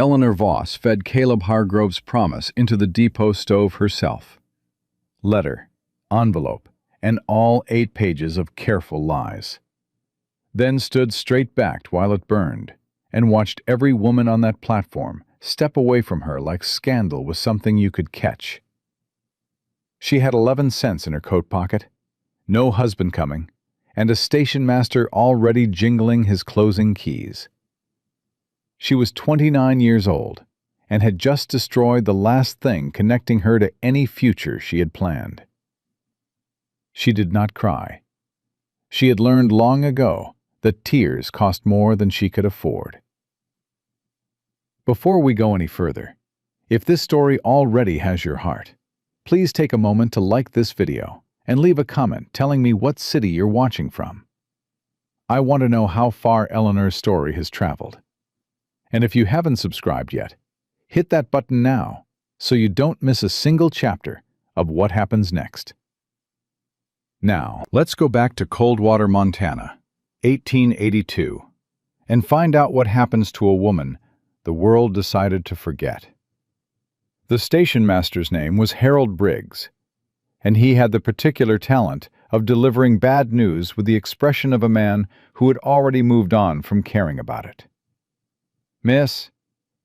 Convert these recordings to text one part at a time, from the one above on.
Eleanor Voss fed Caleb Hargrove's promise into the depot stove herself. Letter, envelope, and all 8 pages of careful lies. Then stood straight-backed while it burned, and watched every woman on that platform step away from her like scandal was something you could catch. She had 11 cents in her coat pocket, no husband coming, and a station master already jingling his closing keys. She was 29 years old, and had just destroyed the last thing connecting her to any future she had planned. She did not cry. She had learned long ago that tears cost more than she could afford. Before we go any further, if this story already has your heart, please take a moment to like this video and leave a comment telling me what city you're watching from. I want to know how far Eleanor's story has traveled. And if you haven't subscribed yet, hit that button now so you don't miss a single chapter of what happens next. Now, let's go back to Coldwater, Montana, 1882, and find out what happens to a woman the world decided to forget. The station master's name was Harold Briggs, and he had the particular talent of delivering bad news with the expression of a man who had already moved on from caring about it. "Miss,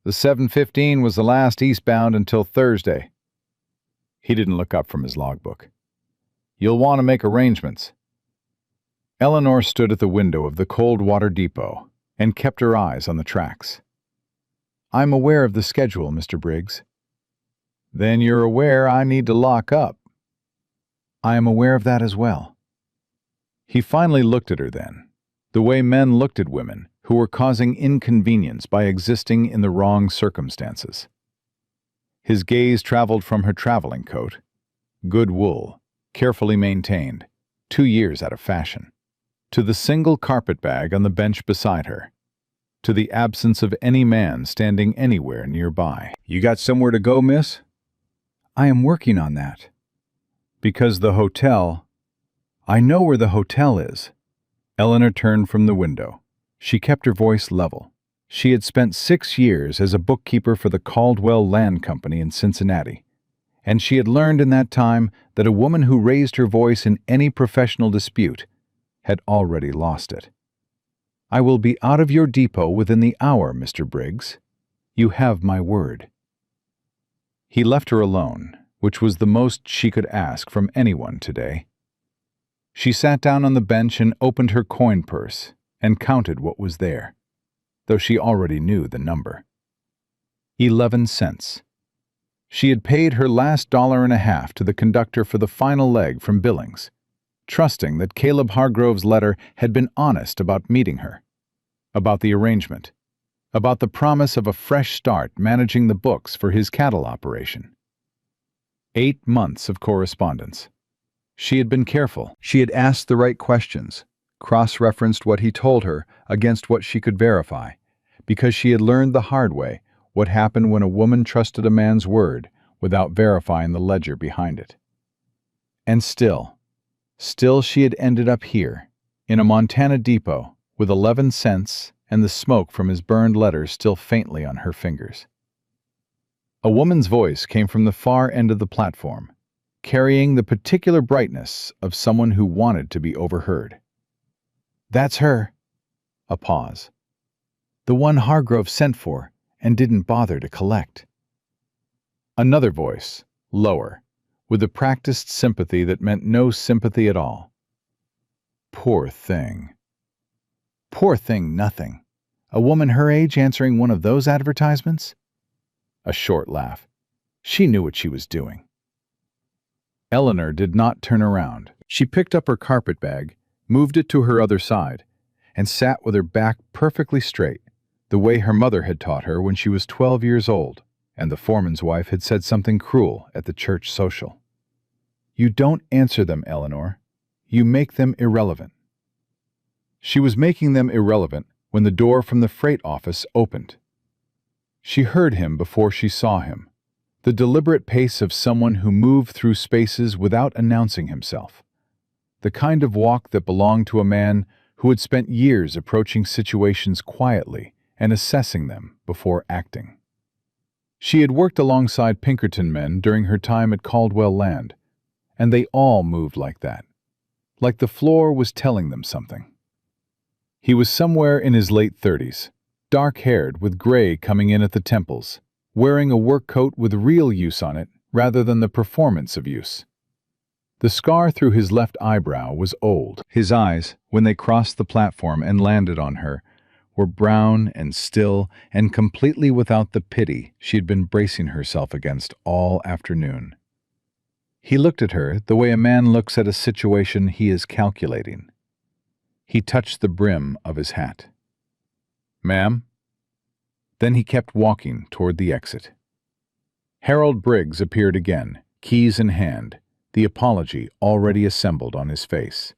the 7:15 was the last eastbound until Thursday." He didn't look up from his logbook. "You'll want to make arrangements." Eleanor stood at the window of the Coldwater Depot and kept her eyes on the tracks. "I'm aware of the schedule, Mr. Briggs." "Then you're aware I need to lock up." "I am aware of that as well." He finally looked at her then, the way men looked at women who were causing inconvenience by existing in the wrong circumstances. His gaze traveled from her traveling coat, good wool, carefully maintained, 2 years out of fashion, to the single carpet bag on the bench beside her, to the absence of any man standing anywhere nearby. "You got somewhere to go, miss?" "I am working on that." "Because the hotel—" "I know where the hotel is." Eleanor turned from the window. She kept her voice level. She had spent 6 years as a bookkeeper for the Caldwell Land Company in Cincinnati, and she had learned in that time that a woman who raised her voice in any professional dispute had already lost it. "I will be out of your depot within the hour, Mr. Briggs. You have my word." He left her alone, which was the most she could ask from anyone today. She sat down on the bench and opened her coin purse and counted what was there, though she already knew the number. 11 cents. She had paid her last $1.50 to the conductor for the final leg from Billings, trusting that Caleb Hargrove's letter had been honest about meeting her, about the arrangement, about the promise of a fresh start managing the books for his cattle operation. 8 months of correspondence. She had been careful. She had asked the right questions, cross-referenced what he told her against what she could verify, because she had learned the hard way what happened when a woman trusted a man's word without verifying the ledger behind it. And still she had ended up here, in a Montana depot, with 11 cents and the smoke from his burned letters still faintly on her fingers. A woman's voice came from the far end of the platform, carrying the particular brightness of someone who wanted to be overheard. "That's her." A pause. "The one Hargrove sent for and didn't bother to collect." Another voice, lower, with a practiced sympathy that meant no sympathy at all. "Poor thing." "Poor thing nothing. A woman her age answering one of those advertisements?" A short laugh. She knew what she was doing. Eleanor did not turn around. She picked up her carpet bag, moved it to her other side, and sat with her back perfectly straight, the way her mother had taught her when she was 12 years old, and the foreman's wife had said something cruel at the church social. "You don't answer them, Eleanor. You make them irrelevant." She was making them irrelevant when the door from the freight office opened. She heard him before she saw him, the deliberate pace of someone who moved through spaces without announcing himself, the kind of walk that belonged to a man who had spent years approaching situations quietly and assessing them before acting. She had worked alongside Pinkerton men during her time at Caldwell Land, and they all moved like that, like the floor was telling them something. He was somewhere in his late 30s, dark-haired with gray coming in at the temples, wearing a work coat with real use on it rather than the performance of use. The scar through his left eyebrow was old. His eyes, when they crossed the platform and landed on her, were brown and still and completely without the pity she had been bracing herself against all afternoon. He looked at her the way a man looks at a situation he is calculating. He touched the brim of his hat. "Ma'am?" Then he kept walking toward the exit. Harold Briggs appeared again, keys in hand, the apology already assembled on his face.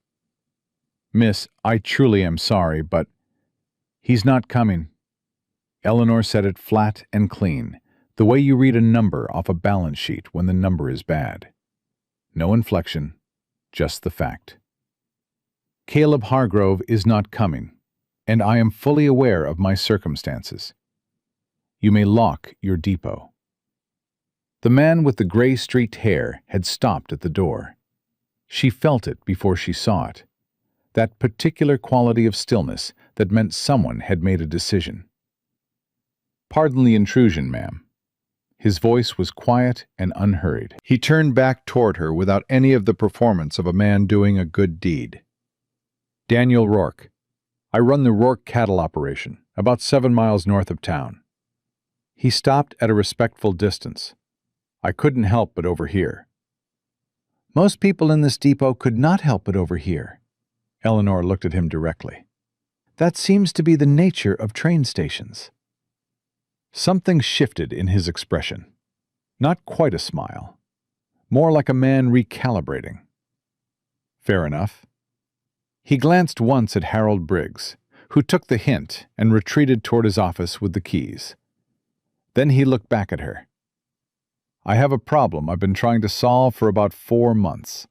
"Miss, I truly am sorry, but he's not coming." Eleanor said it flat and clean, the way you read a number off a balance sheet when the number is bad. No inflection, just the fact. "Caleb Hargrove is not coming, and I am fully aware of my circumstances. You may lock your depot." The man with the gray-streaked hair had stopped at the door. She felt it before she saw it, that particular quality of stillness that meant someone had made a decision. "Pardon the intrusion, ma'am." His voice was quiet and unhurried. He turned back toward her without any of the performance of a man doing a good deed. "Daniel Rourke. I run the Rourke cattle operation, about 7 miles north of town." He stopped at a respectful distance. "I couldn't help but overhear." "Most people in this depot could not help but overhear." Eleanor looked at him directly. "That seems to be the nature of train stations." Something shifted in his expression. Not quite a smile. More like a man recalibrating. "Fair enough." He glanced once at Harold Briggs, who took the hint and retreated toward his office with the keys. Then he looked back at her. "I have a problem I've been trying to solve for about 4 months.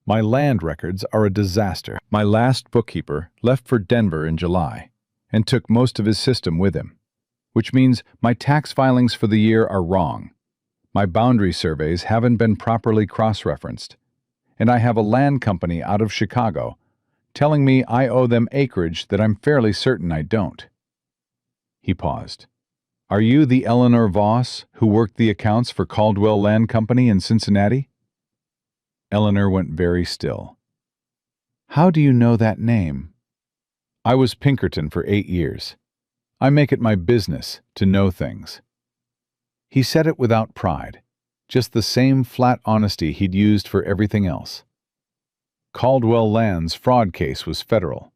My land records are a disaster. My last bookkeeper left for Denver in July and took most of his system with him, which means my tax filings for the year are wrong. My boundary surveys haven't been properly cross-referenced, and I have a land company out of Chicago telling me I owe them acreage that I'm fairly certain I don't." He paused. "Are you the Eleanor Voss who worked the accounts for Caldwell Land Company in Cincinnati?" Eleanor went very still. "How do you know that name?" "I was Pinkerton for 8 years. I make it my business to know things." He said it without pride, just the same flat honesty he'd used for everything else. "Caldwell Land's fraud case was federal.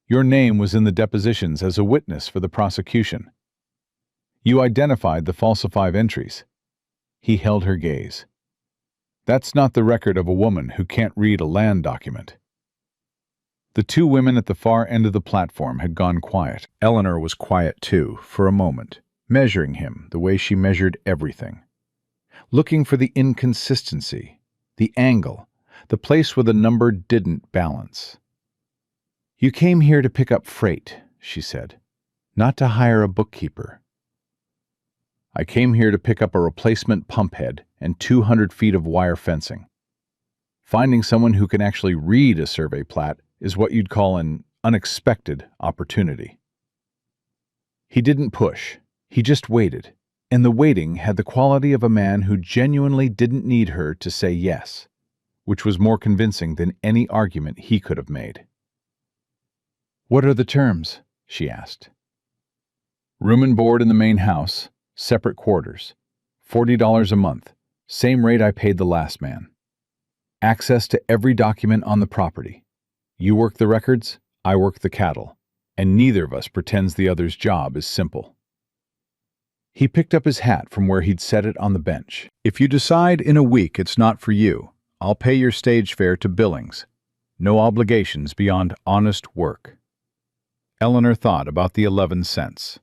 Your name was in the depositions as a witness for the prosecution. You identified the falsified entries." He held her gaze. "That's not the record of a woman who can't read a land document." The 2 women at the far end of the platform had gone quiet. Eleanor was quiet too, for a moment, measuring him the way she measured everything. Looking for the inconsistency, the angle, the place where the number didn't balance. "You came here to pick up freight," she said, "not to hire a bookkeeper." "I came here to pick up a replacement pump head and 200 feet of wire fencing. Finding someone who can actually read a survey plat is what you'd call an unexpected opportunity." He didn't push. He just waited, and the waiting had the quality of a man who genuinely didn't need her to say yes, which was more convincing than any argument he could have made. "What are the terms?" she asked. "Room and board in the main house, separate quarters, $40 a month, same rate I paid the last man. Access to every document on the property. You work the records, I work the cattle, and neither of us pretends the other's job is simple." He picked up his hat from where he'd set it on the bench. "If you decide in a week it's not for you, I'll pay your stage fare to Billings. No obligations beyond honest work." Eleanor thought about the 11 cents.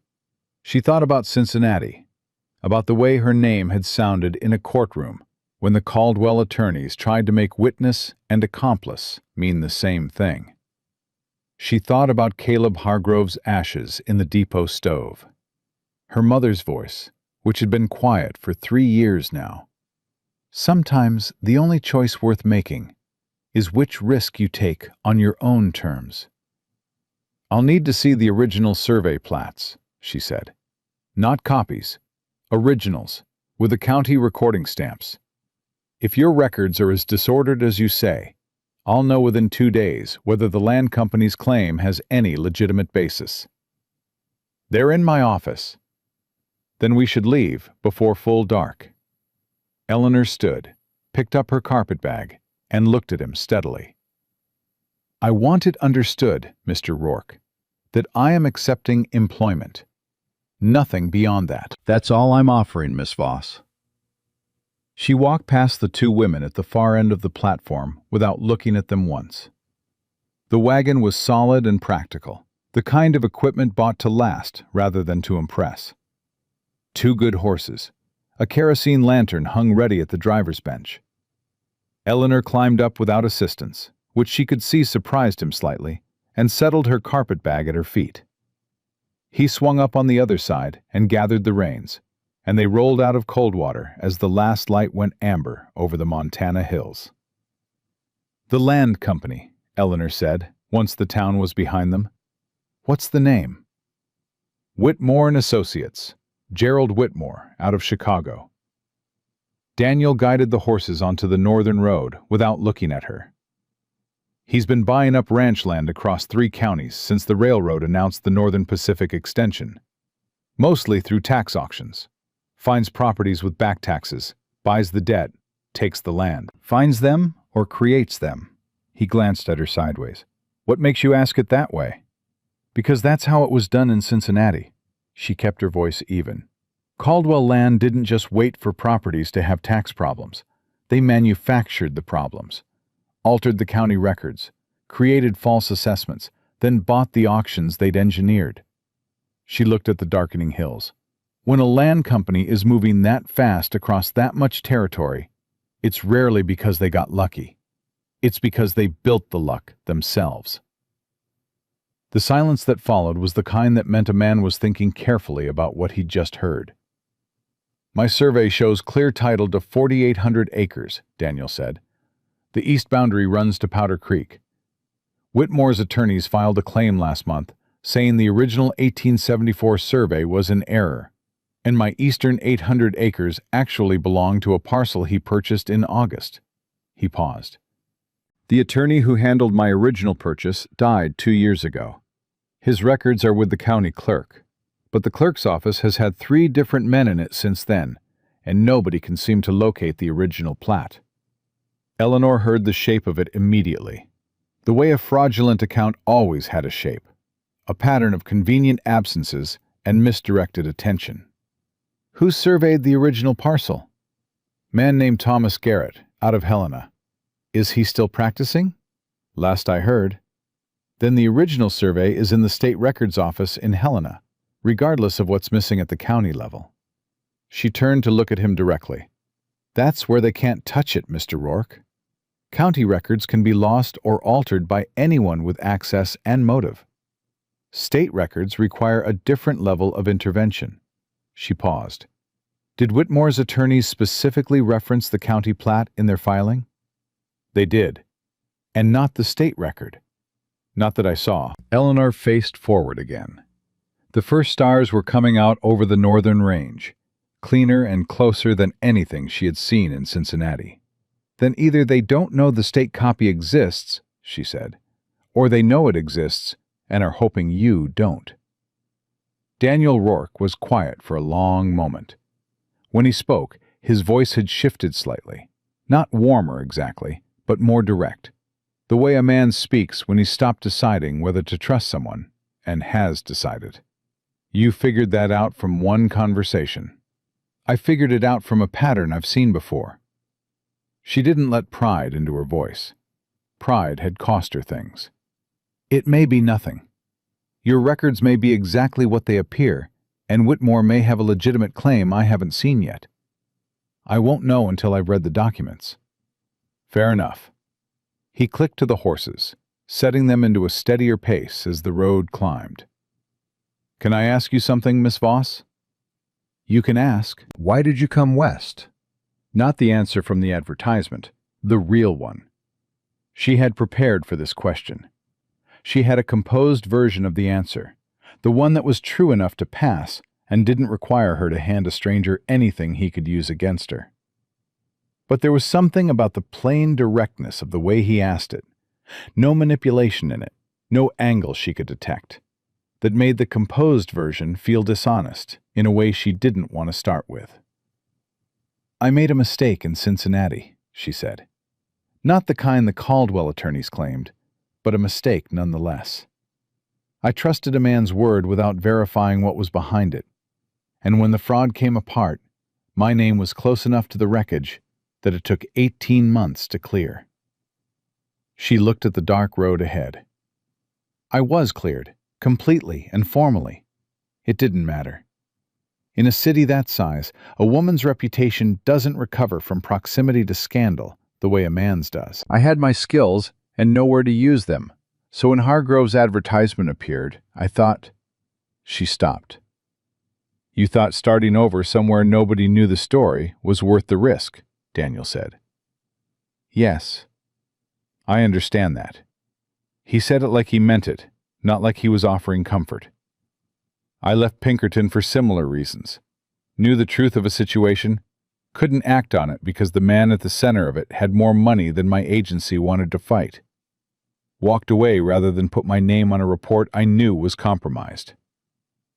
She thought about Cincinnati, about the way her name had sounded in a courtroom when the Caldwell attorneys tried to make witness and accomplice mean the same thing. She thought about Caleb Hargrove's ashes in the depot stove. Her mother's voice, which had been quiet for 3 years now. Sometimes the only choice worth making is which risk you take on your own terms. "I'll need to see the original survey plats," she said. "Not copies, originals, with the county recording stamps. If your records are as disordered as you say, I'll know within 2 days whether the land company's claim has any legitimate basis." "They're in my office." "Then we should leave before full dark." Eleanor stood, picked up her carpetbag, and looked at him steadily. "I want it understood, Mr. Rourke, that I am accepting employment. Nothing beyond that." "That's all I'm offering, Miss Voss." She walked past the 2 women at the far end of the platform without looking at them once. The wagon was solid and practical, the kind of equipment bought to last rather than to impress. 2 good horses, a kerosene lantern hung ready at the driver's bench. Eleanor climbed up without assistance, which she could see surprised him slightly, and settled her carpetbag at her feet. He swung up on the other side and gathered the reins, and they rolled out of Coldwater as the last light went amber over the Montana hills. "The land company," Eleanor said, once the town was behind them. "What's the name?" "Whitmore and Associates, Gerald Whitmore, out of Chicago." Daniel guided the horses onto the northern road without looking at her. "He's been buying up ranch land across 3 counties since the railroad announced the Northern Pacific extension, mostly through tax auctions. Finds properties with back taxes, buys the debt, takes the land." "Finds them or creates them?" He glanced at her sideways. "What makes you ask it that way?" "Because that's how it was done in Cincinnati." She kept her voice even. "Caldwell Land didn't just wait for properties to have tax problems. They manufactured the problems, altered the county records, created false assessments, then bought the auctions they'd engineered." She looked at the darkening hills. "When a land company is moving that fast across that much territory, it's rarely because they got lucky. It's because they built the luck themselves." The silence that followed was the kind that meant a man was thinking carefully about what he'd just heard. "My survey shows clear title to 4,800 acres, Daniel said. "The east boundary runs to Powder Creek. Whitmore's attorneys filed a claim last month, saying the original 1874 survey was in error, and my eastern 800 acres actually belong to a parcel he purchased in August." He paused. "The attorney who handled my original purchase died 2 years ago. His records are with the county clerk, but the clerk's office has had 3 different men in it since then, and nobody can seem to locate the original plat." Eleanor heard the shape of it immediately. The way a fraudulent account always had a shape, a pattern of convenient absences and misdirected attention. "Who surveyed the original parcel?" "Man named Thomas Garrett, out of Helena." "Is he still practicing?" "Last I heard." "Then the original survey is in the state records office in Helena, regardless of what's missing at the county level." She turned to look at him directly. "That's where they can't touch it, Mr. Rourke. County records can be lost or altered by anyone with access and motive. State records require a different level of intervention." She paused. "Did Whitmore's attorneys specifically reference the county plat in their filing?" "They did. And not the state record." "Not that I saw." Eleanor faced forward again. The first stars were coming out over the northern range, cleaner and closer than anything she had seen in Cincinnati. "Then either they don't know the state copy exists," she said, "or they know it exists and are hoping you don't." Daniel Rourke was quiet for a long moment. When he spoke, his voice had shifted slightly, not warmer exactly, but more direct, the way a man speaks when he's stopped deciding whether to trust someone, and has decided. "You figured that out from one conversation." "I figured it out from a pattern I've seen before." She didn't let pride into her voice. Pride had cost her things. "It may be nothing. Your records may be exactly what they appear, and Whitmore may have a legitimate claim I haven't seen yet. I won't know until I've read the documents." "Fair enough." He clicked to the horses, setting them into a steadier pace as the road climbed. "Can I ask you something, Miss Voss?" You can ask, "Why did you come west?" Not the answer from the advertisement, the real one. She had prepared for this question. She had a composed version of the answer, the one that was true enough to pass and didn't require her to hand a stranger anything he could use against her. But there was something about the plain directness of the way he asked it, no manipulation in it, no angle she could detect, that made the composed version feel dishonest in a way she didn't want to start with. "I made a mistake in Cincinnati," she said. "Not the kind the Caldwell attorneys claimed, but a mistake nonetheless. I trusted a man's word without verifying what was behind it, and when the fraud came apart, my name was close enough to the wreckage that it took 18 months to clear." She looked at the dark road ahead. "I was cleared, completely and formally. It didn't matter. In a city that size, a woman's reputation doesn't recover from proximity to scandal the way a man's does. I had my skills and nowhere to use them, so when Hargrove's advertisement appeared, I thought—" She stopped. "You thought starting over somewhere nobody knew the story was worth the risk," Daniel said. "Yes. I understand that." He said it like he meant it, not like he was offering comfort. "I left Pinkerton for similar reasons. Knew the truth of a situation, couldn't act on it because the man at the center of it had more money than my agency wanted to fight. Walked away rather than put my name on a report I knew was compromised."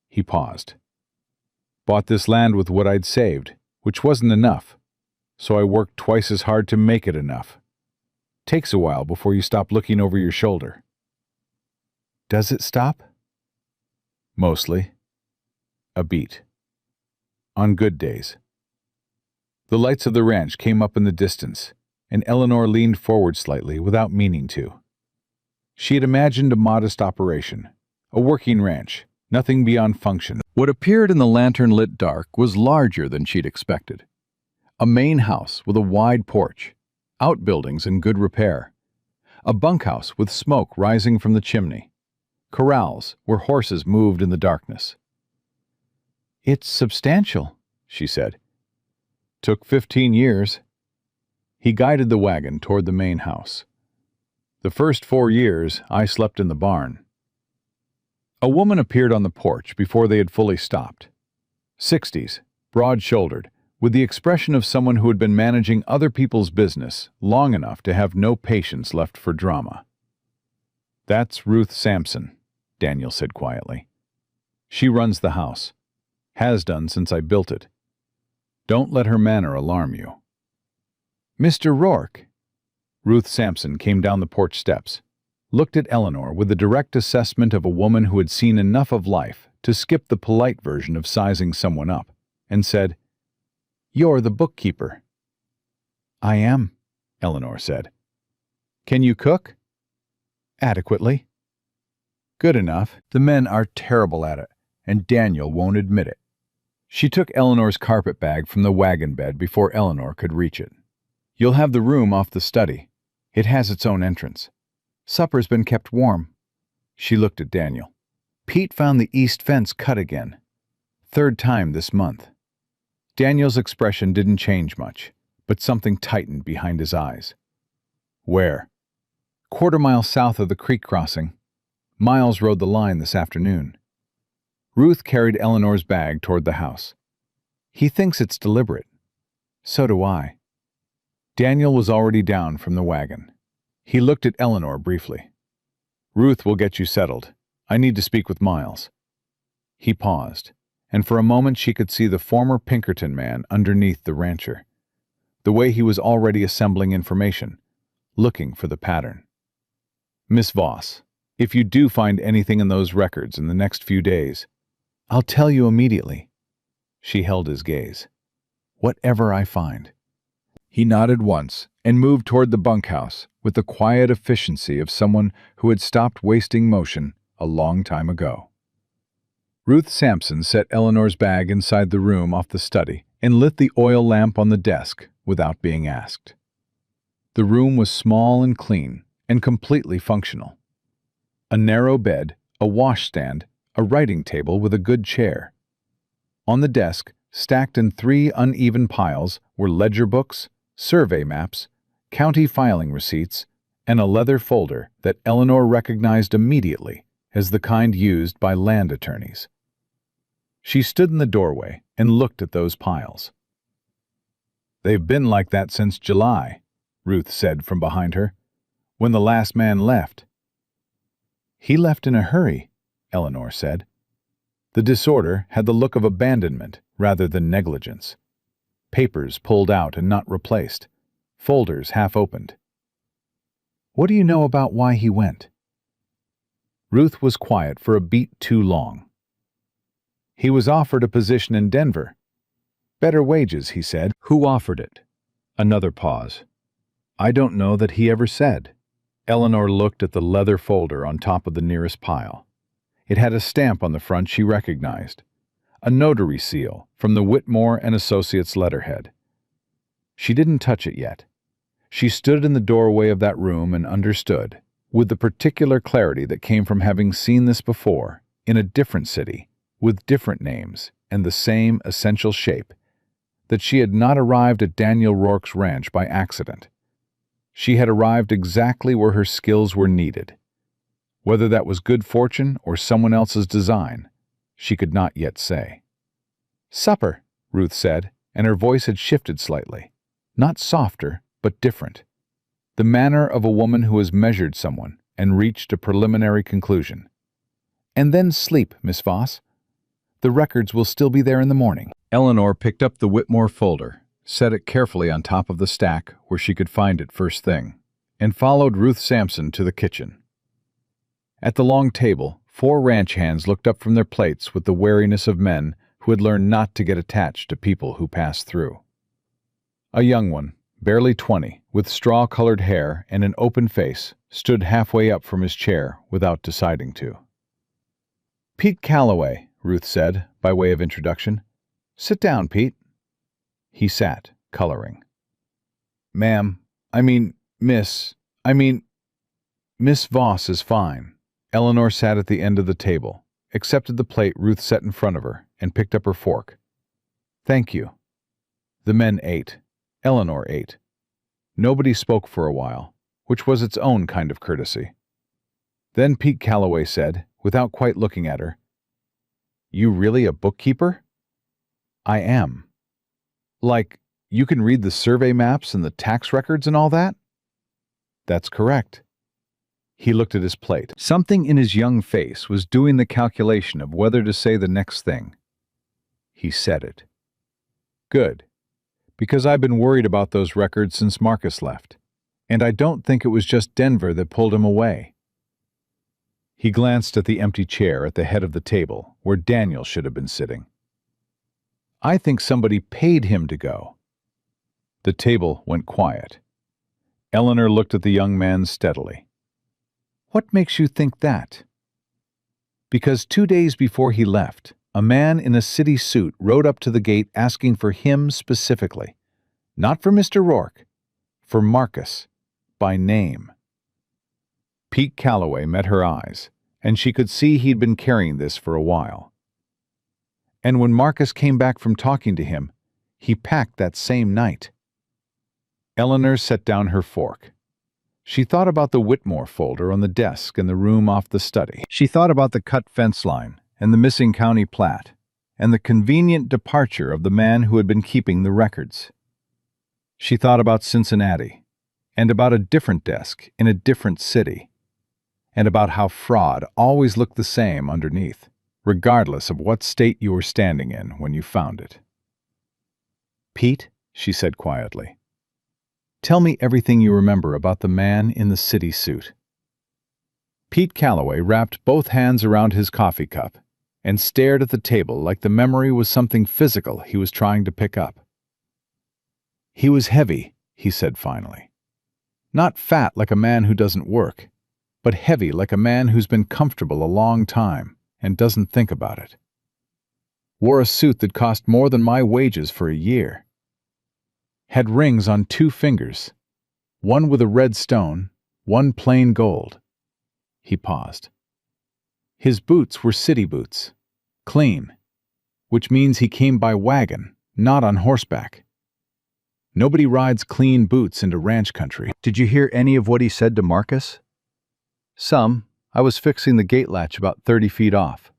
He paused. "Bought this land with what I'd saved, which wasn't enough, so I worked twice as hard to make it enough. Takes a while before you stop looking over your shoulder." "Does it stop?" "Mostly. A beat. On good days." The lights of the ranch came up in the distance, and Eleanor leaned forward slightly without meaning to. She had imagined a modest operation, a working ranch, nothing beyond function. What appeared in the lantern-lit dark was larger than she'd expected. A main house with a wide porch, outbuildings in good repair, a bunkhouse with smoke rising from the chimney, corrals where horses moved in the darkness. "It's substantial," she said. "Took 15 years. He guided the wagon toward the main house. "The first 4 years, I slept in the barn." A woman appeared on the porch before they had fully stopped. 60s, broad-shouldered, with the expression of someone who had been managing other people's business long enough to have no patience left for drama. "That's Ruth Sampson," Daniel said quietly. "She runs the house. Has done since I built it. Don't let her manner alarm you." "Mr. Rourke." Ruth Sampson came down the porch steps, looked at Eleanor with the direct assessment of a woman who had seen enough of life to skip the polite version of sizing someone up, and said, "You're the bookkeeper." "I am," Eleanor said. "Can you cook?" "Adequately." "Good enough. The men are terrible at it, and Daniel won't admit it." She took Eleanor's carpet bag from the wagon bed before Eleanor could reach it. "You'll have the room off the study. It has its own entrance. Supper's been kept warm." She looked at Daniel. "Pete found the east fence cut again. 3rd time this month." Daniel's expression didn't change much, but something tightened behind his eyes. "Where?" "Quarter-mile south of the creek crossing. Miles rode the line this afternoon." Ruth carried Eleanor's bag toward the house. "He thinks it's deliberate. So do I." Daniel was already down from the wagon. He looked at Eleanor briefly. "Ruth will get you settled. I need to speak with Miles." He paused, and for a moment she could see the former Pinkerton man underneath the rancher, the way he was already assembling information, looking for the pattern. "Miss Voss, if you do find anything in those records in the next few days—" "I'll tell you immediately." She held his gaze. "Whatever I find." He nodded once and moved toward the bunkhouse with the quiet efficiency of someone who had stopped wasting motion a long time ago. Ruth Sampson set Eleanor's bag inside the room off the study and lit the oil lamp on the desk without being asked. The room was small and clean and completely functional. A narrow bed, a washstand, a writing table with a good chair. On the desk Stacked in 3 uneven piles were ledger books, survey maps, county filing receipts, and a leather folder that Eleanor recognized immediately as the kind used by land attorneys. She stood in the doorway and looked at those piles. "They've been like that since July," Ruth said from behind her, "when the last man left." "He left in a hurry," Eleanor said. The disorder had the look of abandonment rather than negligence. Papers pulled out and not replaced, folders half opened. "What do you know about why he went?" Ruth was quiet for a beat too long. "He was offered a position in Denver. Better wages," he said. "Who offered it?" Another pause. "I don't know that he ever said." Eleanor looked at the leather folder on top of the nearest pile. It had a stamp on the front she recognized, a notary seal from the Whitmore and Associates letterhead. She didn't touch it yet. She stood in the doorway of that room and understood, with the particular clarity that came from having seen this before, in a different city, with different names and the same essential shape, that she had not arrived at Daniel Rourke's ranch by accident. She had arrived exactly where her skills were needed. Whether that was good fortune or someone else's design, she could not yet say. "Supper," Ruth said, and her voice had shifted slightly. Not softer, but different. The manner of a woman who has measured someone and reached a preliminary conclusion. "And then sleep, Miss Voss. The records will still be there in the morning." Eleanor picked up the Whitmore folder, set it carefully on top of the stack where she could find it first thing, and followed Ruth Sampson to the kitchen. At the long table, 4 ranch hands looked up from their plates with the wariness of men who had learned not to get attached to people who passed through. A young one, barely 20, with straw-colored hair and an open face, stood halfway up from his chair without deciding to. "Pete Calloway," Ruth said, by way of introduction. "Sit down, Pete." He sat, coloring. "Ma'am, Miss Voss is fine." Eleanor sat at the end of the table, accepted the plate Ruth set in front of her, and picked up her fork. "Thank you." The men ate. Eleanor ate. Nobody spoke for a while, which was its own kind of courtesy. Then Pete Calloway said, without quite looking at her, "You really a bookkeeper?" "I am." "Like, you can read the survey maps and the tax records and all that?" "That's correct." He looked at his plate. Something in his young face was doing the calculation of whether to say the next thing. He said it. "Good. Because I've been worried about those records since Marcus left. And I don't think it was just Denver that pulled him away." He glanced at the empty chair at the head of the table, where Daniel should have been sitting. "I think somebody paid him to go." The table went quiet. Eleanor looked at the young man steadily. "What makes you think that?" "Because 2 days before he left, a man in a city suit rode up to the gate asking for him specifically. Not for Mr. Rourke, for Marcus, by name." Pete Calloway met her eyes, and she could see he'd been carrying this for a while. "And when Marcus came back from talking to him, he packed that same night." Eleanor set down her fork. She thought about the Whitmore folder on the desk in the room off the study. She thought about the cut fence line and the missing county plat, and the convenient departure of the man who had been keeping the records. She thought about Cincinnati, and about a different desk in a different city, and about how fraud always looked the same underneath, regardless of what state you were standing in when you found it. "Pete," she said quietly, "tell me everything you remember about the man in the city suit." Pete Calloway wrapped both hands around his coffee cup and stared at the table like the memory was something physical he was trying to pick up. "He was heavy," he said finally. "Not fat like a man who doesn't work, but heavy like a man who's been comfortable a long time and doesn't think about it. Wore a suit that cost more than my wages for a year. Had rings on 2 fingers, one with a red stone, one plain gold." He paused. "His boots were city boots, clean. which means he came by wagon, not on horseback. Nobody rides clean boots into ranch country. Did you hear any of what he said to Marcus? Some. I was fixing the gate latch about 30 feet off.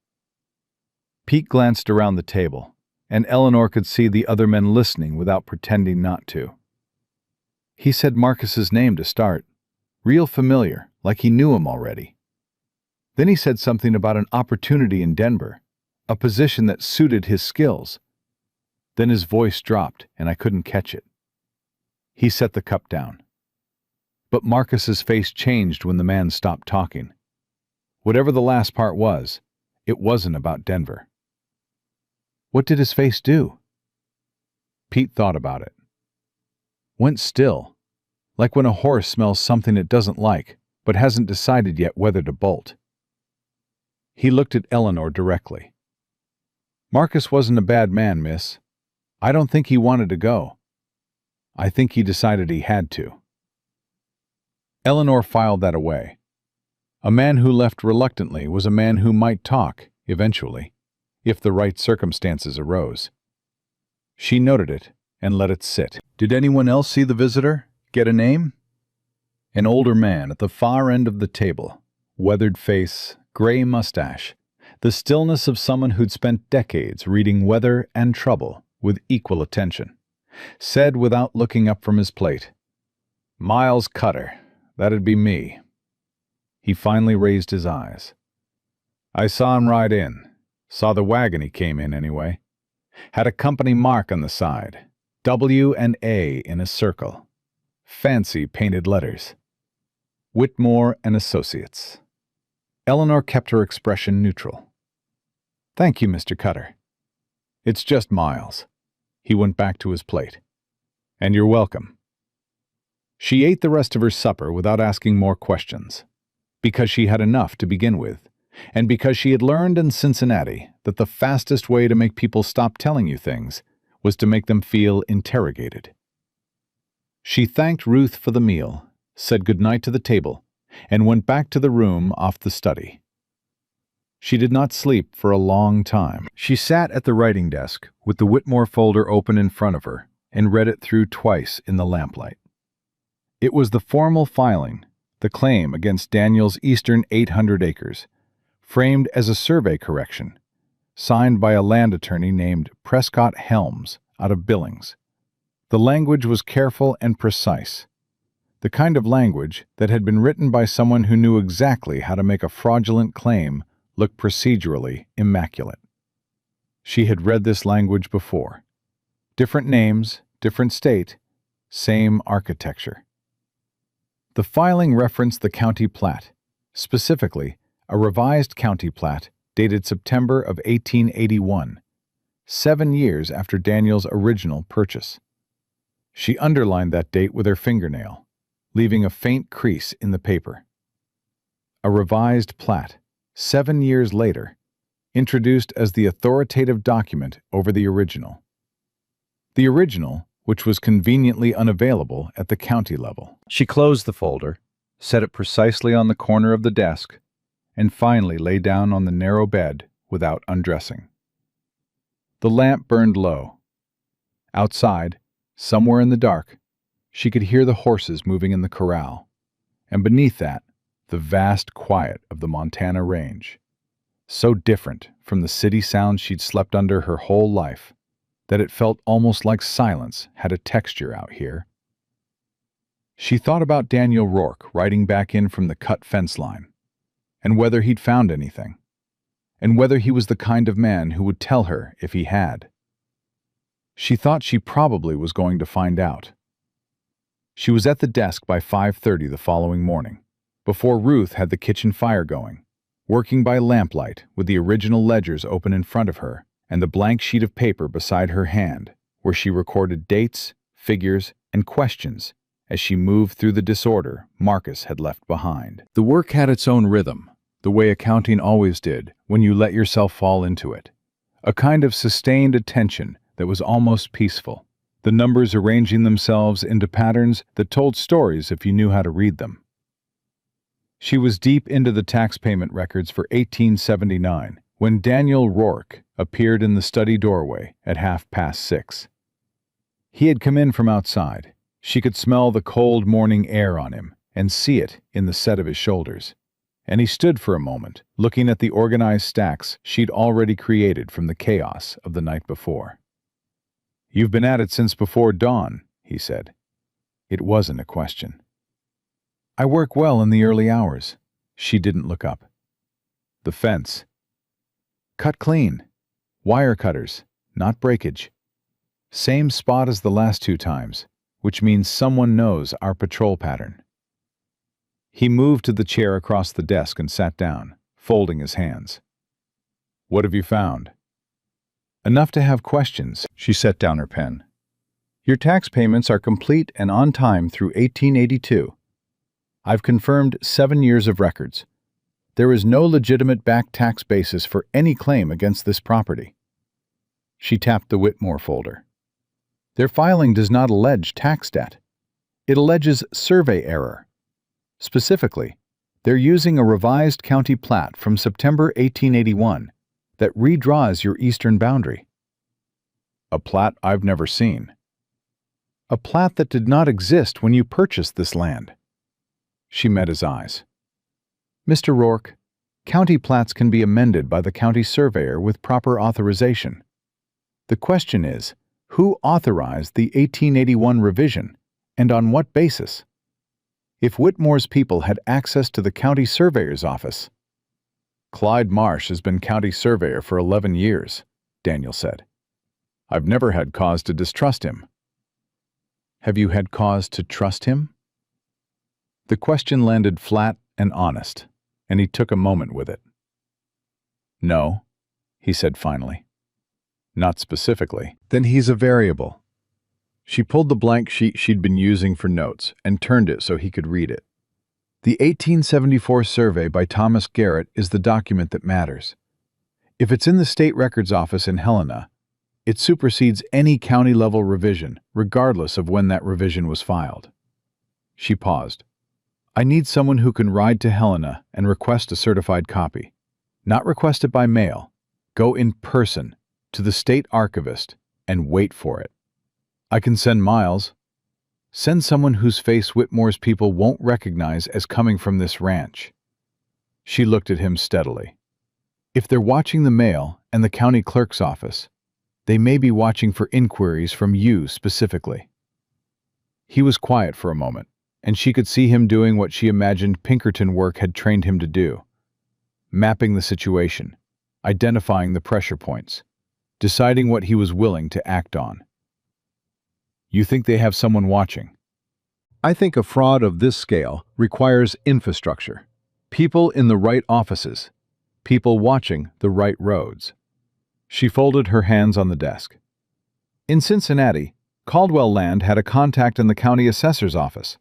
Pete glanced around the table, and Eleanor could see the other men listening without pretending not to. He said Marcus's name to start, real familiar, like he knew him already. Then he said something about an opportunity in Denver, a position that suited his skills. Then his voice dropped, and I couldn't catch it. He set the cup down. But Marcus's face changed when the man stopped talking. Whatever the last part was, it wasn't about Denver. What did his face do? Pete thought about it. Went still, like when a horse smells something it doesn't like, but hasn't decided yet whether to bolt. He looked at Eleanor directly. Marcus wasn't a bad man, miss. I don't think he wanted to go. I think he decided he had to. Eleanor filed that away. A man who left reluctantly was a man who might talk, eventually, if the right circumstances arose. She noted it and let it sit. Did anyone else see the visitor? Get a name? An older man at the far end of the table, weathered face, gray mustache, the stillness of someone who'd spent decades reading weather and trouble with equal attention, said without looking up from his plate, "Miles Cutter, that'd be me." He finally raised his eyes. I saw him ride in. Saw the wagon he came in anyway. Had a company mark on the side, W and A in a circle. Fancy painted letters. Whitmore and Associates. Eleanor kept her expression neutral. Thank you, Mr. Cutter. It's just Miles. He went back to his plate. And you're welcome. She ate the rest of her supper without asking more questions, because she had enough to begin with, and because she had learned in Cincinnati that the fastest way to make people stop telling you things was to make them feel interrogated. She thanked Ruth for the meal, said goodnight to the table, and went back to the room off the study. She did not sleep for a long time. She sat at the writing desk with the Whitmore folder open in front of her and read it through twice in the lamplight. It was the formal filing, the claim against Daniel's eastern 800 acres, framed as a survey correction, signed by a land attorney named Prescott Helms out of Billings. The language was careful and precise, the kind of language that had been written by someone who knew exactly how to make a fraudulent claim look procedurally immaculate. She had read this language before. Different names, different state, same architecture. The filing referenced the county plat, specifically a revised county plat dated September of 1881, 7 years after Daniel's original purchase. She underlined that date with her fingernail, leaving a faint crease in the paper. A revised plat, 7 years later, introduced as the authoritative document over the original. The original, which was conveniently unavailable at the county level. She closed the folder, set it precisely on the corner of the desk, and finally lay down on the narrow bed without undressing. The lamp burned low. Outside, somewhere in the dark, she could hear the horses moving in the corral, and beneath that, the vast quiet of the Montana range. So different from the city sounds she'd slept under her whole life, that it felt almost like silence had a texture out here. She thought about Daniel Rourke riding back in from the cut fence line, and whether he'd found anything, and whether he was the kind of man who would tell her if he had. She thought she probably was going to find out. She was at the desk by 5:30 the following morning, before Ruth had the kitchen fire going, working by lamplight with the original ledgers open in front of her and the blank sheet of paper beside her hand, where she recorded dates, figures, and questions as she moved through the disorder Marcus had left behind. The work had its own rhythm, the way accounting always did when you let yourself fall into it. A kind of sustained attention that was almost peaceful, the numbers arranging themselves into patterns that told stories if you knew how to read them. She was deep into the tax payment records for 1879 when Daniel Rourke appeared in the study doorway at 6:30. He had come in from outside. She could smell the cold morning air on him and see it in the set of his shoulders. And he stood for a moment, looking at the organized stacks she'd already created from the chaos of the night before. "You've been at it since before dawn," he said. It wasn't a question. "I work well in the early hours." She didn't look up. "The fence." "Cut clean. Wire cutters, not breakage. Same spot as the last 2 times, which means someone knows our patrol pattern." He moved to the chair across the desk and sat down, folding his hands. "What have you found?" "Enough to have questions." She set down her pen. "Your tax payments are complete and on time through 1882. I've confirmed 7 years of records. There is no legitimate back tax basis for any claim against this property." She tapped the Whitmore folder. "Their filing does not allege tax debt. It alleges survey error. Specifically, they're using a revised county plat from September 1881 that redraws your eastern boundary." "A plat I've never seen." "A plat that did not exist when you purchased this land." She met his eyes. "Mr. Rourke, county plats can be amended by the county surveyor with proper authorization. The question is, who authorized the 1881 revision, and on what basis? If Whitmore's people had access to the county surveyor's office—" "Clyde Marsh has been county surveyor for 11 years, Daniel said. "I've never had cause to distrust him." "Have you had cause to trust him?" The question landed flat and honest, and he took a moment with it. "No," he said finally. "Not specifically." "Then he's a variable." She pulled the blank sheet she'd been using for notes and turned it so he could read it. "The 1874 survey by Thomas Garrett is the document that matters. If it's in the state records office in Helena, it supersedes any county-level revision, regardless of when that revision was filed." She paused. "I need someone who can ride to Helena and request a certified copy. Not request it by mail. Go in person to the state archivist and wait for it. I can send Miles. Send someone whose face Whitmore's people won't recognize as coming from this ranch." She looked at him steadily. "If they're watching the mail and the county clerk's office, they may be watching for inquiries from you specifically." He was quiet for a moment, and she could see him doing what she imagined Pinkerton work had trained him to do: mapping the situation, identifying the pressure points, deciding what he was willing to act on. "You think they have someone watching?" "I think a fraud of this scale requires infrastructure. People in the right offices. People watching the right roads." She folded her hands on the desk. "In Cincinnati, Caldwell Land had a contact in the county assessor's office,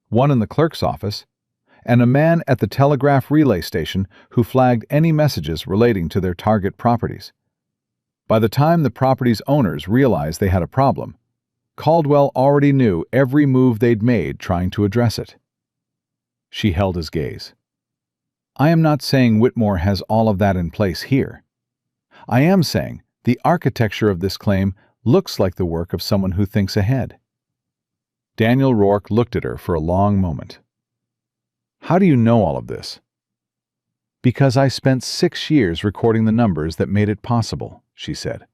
one in the clerk's office, and a man at the telegraph relay station who flagged any messages relating to their target properties. By the time the property's owners realized they had a problem, Caldwell already knew every move they'd made trying to address it." She held his gaze. "I am not saying Whitmore has all of that in place here. I am saying the architecture of this claim looks like the work of someone who thinks ahead." Daniel Rourke looked at her for a long moment. "How do you know all of this?" "Because I spent 6 years recording the numbers that made it possible," she said,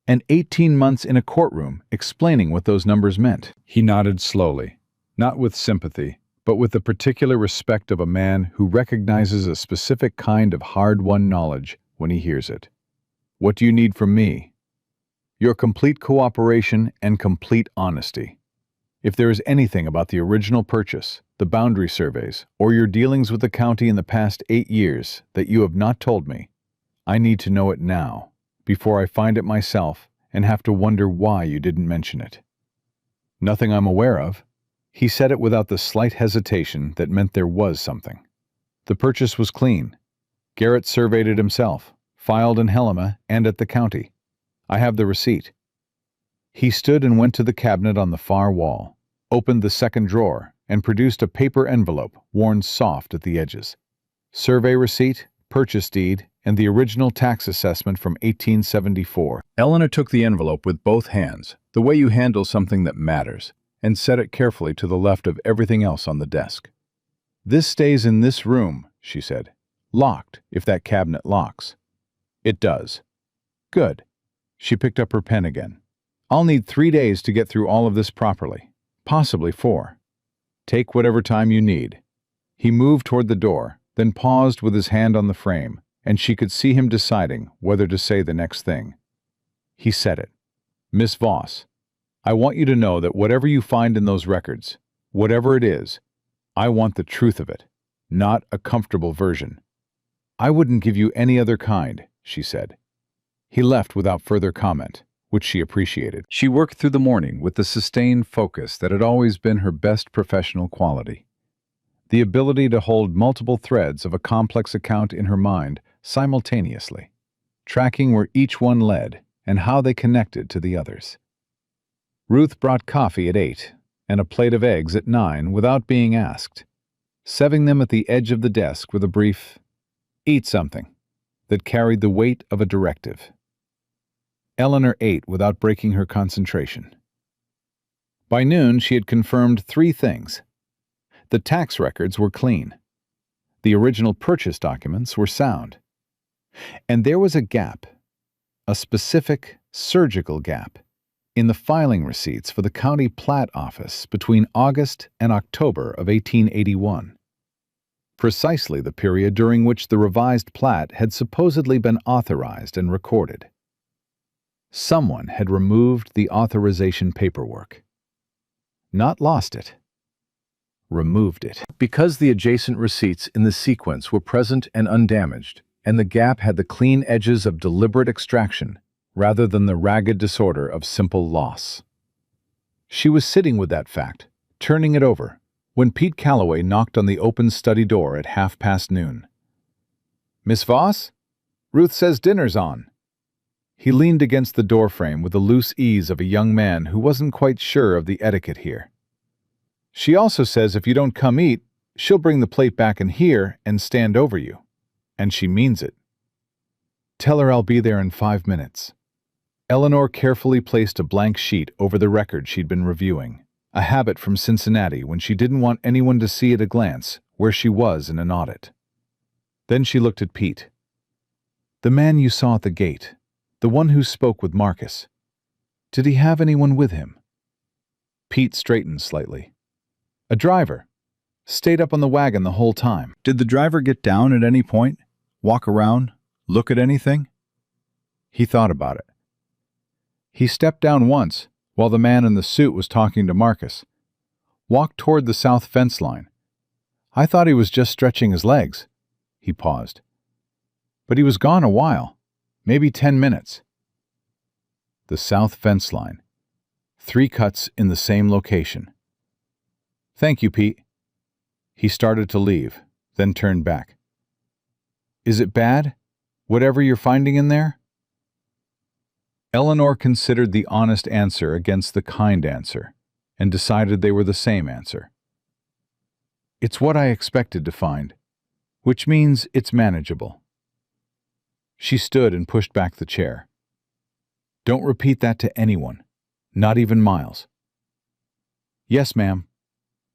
"and 18 months in a courtroom explaining what those numbers meant." He nodded slowly, not with sympathy, but with the particular respect of a man who recognizes a specific kind of hard-won knowledge when he hears it. "What do you need from me?" "Your complete cooperation and complete honesty. If there is anything about the original purchase, the boundary surveys, or your dealings with the county in the past 8 years that you have not told me, I need to know it now, before I find it myself and have to wonder why you didn't mention it." "Nothing I'm aware of." He said it without the slight hesitation that meant there was something. "The purchase was clean. Garrett surveyed it himself, filed in Helena and at the county. I have the receipt." He stood and went to the cabinet on the far wall, opened the second drawer, and produced a paper envelope worn soft at the edges. "Survey receipt, purchase deed, and the original tax assessment from 1874. Eleanor took the envelope with both hands, the way you handle something that matters, and set it carefully to the left of everything else on the desk. "This stays in this room," she said. "Locked, if that cabinet locks." "It does." "Good." She picked up her pen again. "I'll need 3 days to get through all of this properly. Possibly 4. Take whatever time you need." He moved toward the door, then paused with his hand on the frame, and she could see him deciding whether to say the next thing. He said it. "Miss Voss, I want you to know that whatever you find in those records, whatever it is, I want the truth of it, not a comfortable version." "I wouldn't give you any other kind," she said. He left without further comment, which she appreciated. She worked through the morning with the sustained focus that had always been her best professional quality. The ability to hold multiple threads of a complex account in her mind simultaneously, tracking where each one led and how they connected to the others. Ruth brought coffee at 8 and a plate of eggs at 9 without being asked, setting them at the edge of the desk with a brief, "Eat something," that carried the weight of a directive. Eleanor ate without breaking her concentration. By noon, she had confirmed 3 things. The tax records were clean. The original purchase documents were sound. And there was a gap, a specific, surgical gap, in the filing receipts for the county plat office between August and October of 1881. Precisely the period during which the revised plat had supposedly been authorized and recorded. Someone had removed the authorization paperwork. Not lost it. Removed it. Because the adjacent receipts in the sequence were present and undamaged, and the gap had the clean edges of deliberate extraction rather than the ragged disorder of simple loss. She was sitting with that fact, turning it over, when Pete Calloway knocked on the open study door at noon. "Miss Voss? Ruth says dinner's on." He leaned against the doorframe with the loose ease of a young man who wasn't quite sure of the etiquette here. "She also says if you don't come eat, she'll bring the plate back in here and stand over you. And she means it." "Tell her I'll be there in 5 minutes." Eleanor carefully placed a blank sheet over the record she'd been reviewing, a habit from Cincinnati when she didn't want anyone to see at a glance where she was in an audit. Then she looked at Pete. "The man you saw at the gate, the one who spoke with Marcus, did he have anyone with him?" Pete straightened slightly. "A driver. Stayed up on the wagon the whole time." "Did the driver get down at any point? Walk around? Look at anything?" He thought about it. "He stepped down once while the man in the suit was talking to Marcus. Walked toward the south fence line. I thought he was just stretching his legs." He paused. "But he was gone a while. Maybe 10 minutes. The south fence line. 3 cuts in the same location. "Thank you, Pete." He started to leave, then turned back. "Is it bad? Whatever you're finding in there?" Eleanor considered the honest answer against the kind answer, and decided they were the same answer. "It's what I expected to find, which means it's manageable." She stood and pushed back the chair. "Don't repeat that to anyone, not even Miles." "Yes, ma'am."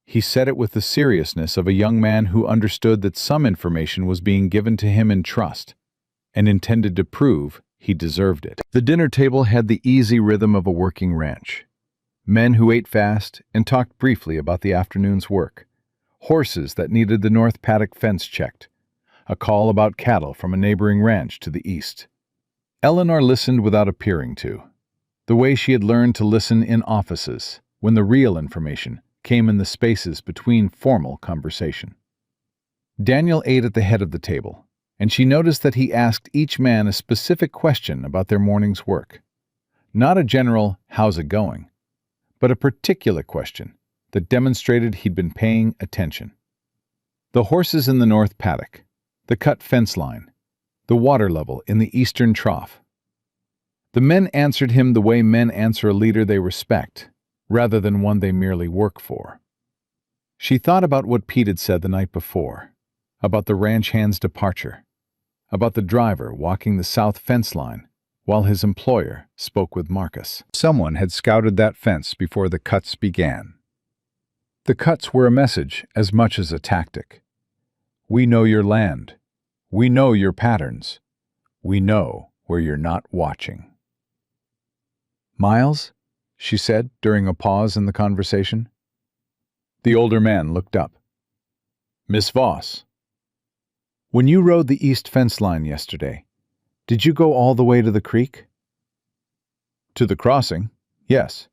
He said it with the seriousness of a young man who understood that some information was being given to him in trust, and intended to prove he deserved it. The dinner table had the easy rhythm of a working ranch. Men who ate fast and talked briefly about the afternoon's work. Horses that needed the north paddock fence checked. A call about cattle from a neighboring ranch to the east. Eleanor listened without appearing to, the way she had learned to listen in offices, when the real information came in the spaces between formal conversation. Daniel ate at the head of the table, and she noticed that he asked each man a specific question about their morning's work. Not a general, "How's it going?" but a particular question that demonstrated he'd been paying attention. The horses in the north paddock, the cut fence line, the water level in the eastern trough. The men answered him the way men answer a leader they respect, rather than one they merely work for. She thought about what Pete had said the night before, about the ranch hand's departure. about the driver walking the south fence line while his employer spoke with Marcus. Someone had scouted that fence before the cuts began. The cuts were a message as much as a tactic. We know your land. We know your patterns. We know where you're not watching. Miles, she said during a pause in the conversation. The older man looked up. Miss Voss. When you rode the east fence line yesterday, did you go all the way to the creek? To the crossing, yes.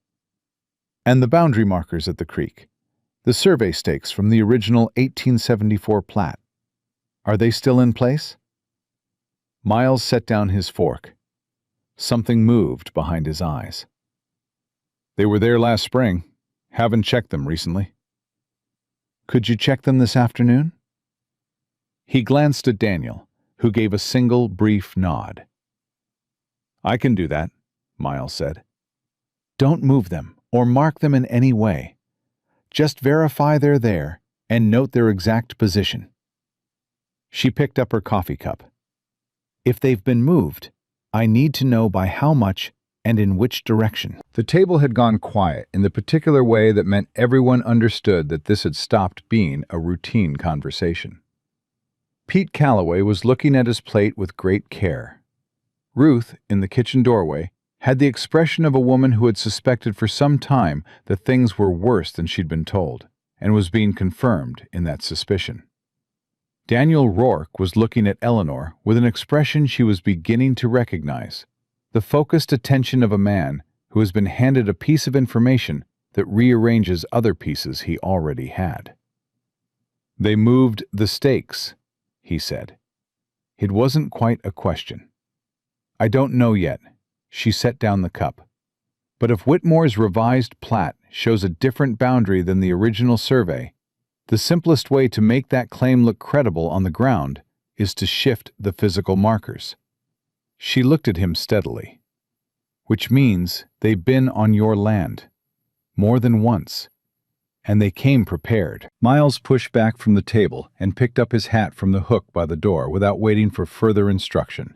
And the boundary markers at the creek, the survey stakes from the original 1874 plat, are they still in place? Miles set down his fork. Something moved behind his eyes. They were there last spring. Haven't checked them recently. Could you check them this afternoon? He glanced at Daniel, who gave a single brief nod. I can do that, Miles said. Don't move them or mark them in any way. Just verify they're there and note their exact position. She picked up her coffee cup. If they've been moved, I need to know by how much and in which direction. The table had gone quiet in the particular way that meant everyone understood that this had stopped being a routine conversation. Pete Calloway was looking at his plate with great care. Ruth, in the kitchen doorway, had the expression of a woman who had suspected for some time that things were worse than she'd been told, and was being confirmed in that suspicion. Daniel Rourke was looking at Eleanor with an expression she was beginning to recognize, the focused attention of a man who has been handed a piece of information that rearranges other pieces he already had. They moved the stakes, he said. It wasn't quite a question. I don't know yet. She set down the cup. But if Whitmore's revised plat shows a different boundary than the original survey, the simplest way to make that claim look credible on the ground is to shift the physical markers. She looked at him steadily. Which means they've been on your land. More than once. And they came prepared. Miles pushed back from the table and picked up his hat from the hook by the door without waiting for further instruction.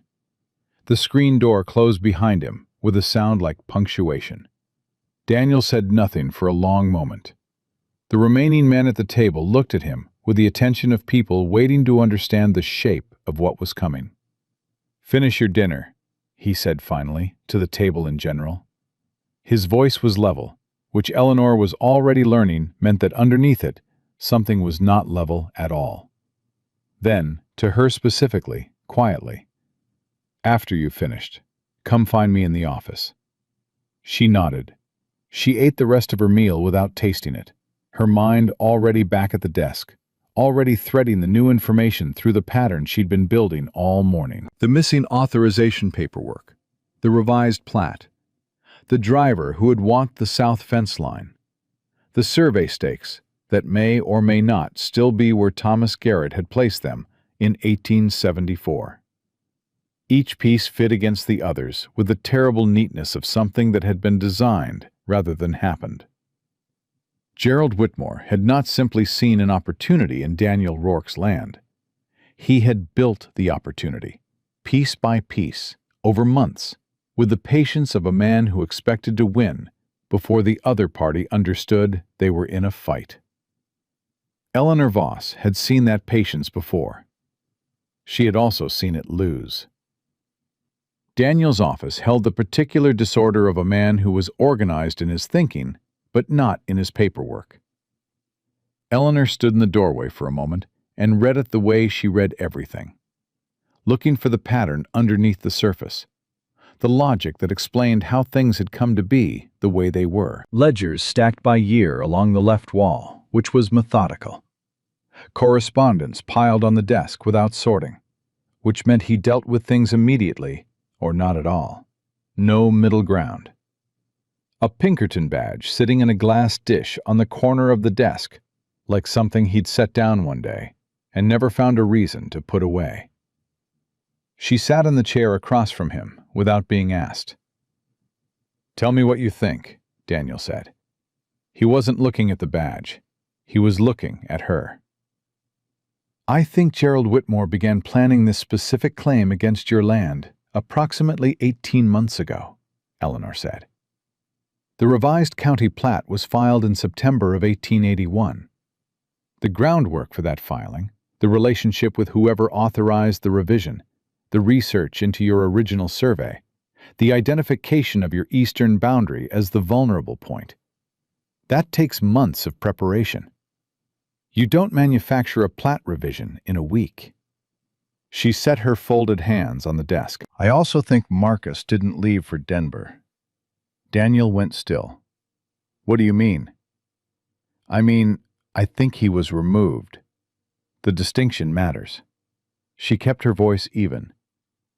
The screen door closed behind him with a sound like punctuation. Daniel said nothing for a long moment. The remaining men at the table looked at him with the attention of people waiting to understand the shape of what was coming. Finish your dinner, he said finally, to the table in general. His voice was level, which Eleanor was already learning meant that underneath it, something was not level at all. Then, to her specifically, quietly, after you've finished, come find me in the office. She nodded. She ate the rest of her meal without tasting it, her mind already back at the desk, already threading the new information through the pattern she'd been building all morning. The missing authorization paperwork, the revised plat, the driver who had walked the south fence line, the survey stakes that may or may not still be where Thomas Garrett had placed them in 1874. Each piece fit against the others with the terrible neatness of something that had been designed rather than happened. Gerald Whitmore had not simply seen an opportunity in Daniel Rourke's land. He had built the opportunity, piece by piece, over months, with the patience of a man who expected to win before the other party understood they were in a fight. Eleanor Voss had seen that patience before. She had also seen it lose. Daniel's office held the particular disorder of a man who was organized in his thinking, but not in his paperwork. Eleanor stood in the doorway for a moment and read it the way she read everything, looking for the pattern underneath the surface, the logic that explained how things had come to be the way they were. Ledgers stacked by year along the left wall, which was methodical. Correspondence piled on the desk without sorting, which meant he dealt with things immediately or not at all. No middle ground. A Pinkerton badge sitting in a glass dish on the corner of the desk, like something he'd set down one day and never found a reason to put away. She sat in the chair across from him without being asked. "Tell me what you think," Daniel said. He wasn't looking at the badge. He was looking at her. I think Gerald Whitmore began planning this specific claim against your land approximately 18 months ago, Eleanor said. The revised county plat was filed in September of 1881. The groundwork for that filing, the relationship with whoever authorized the revision, the research into your original survey, the identification of your eastern boundary as the vulnerable point. That takes months of preparation. You don't manufacture a plat revision in a week. She set her folded hands on the desk. I also think Marcus didn't leave for Denver. Daniel went still. What do you mean? I think he was removed. The distinction matters. She kept her voice even.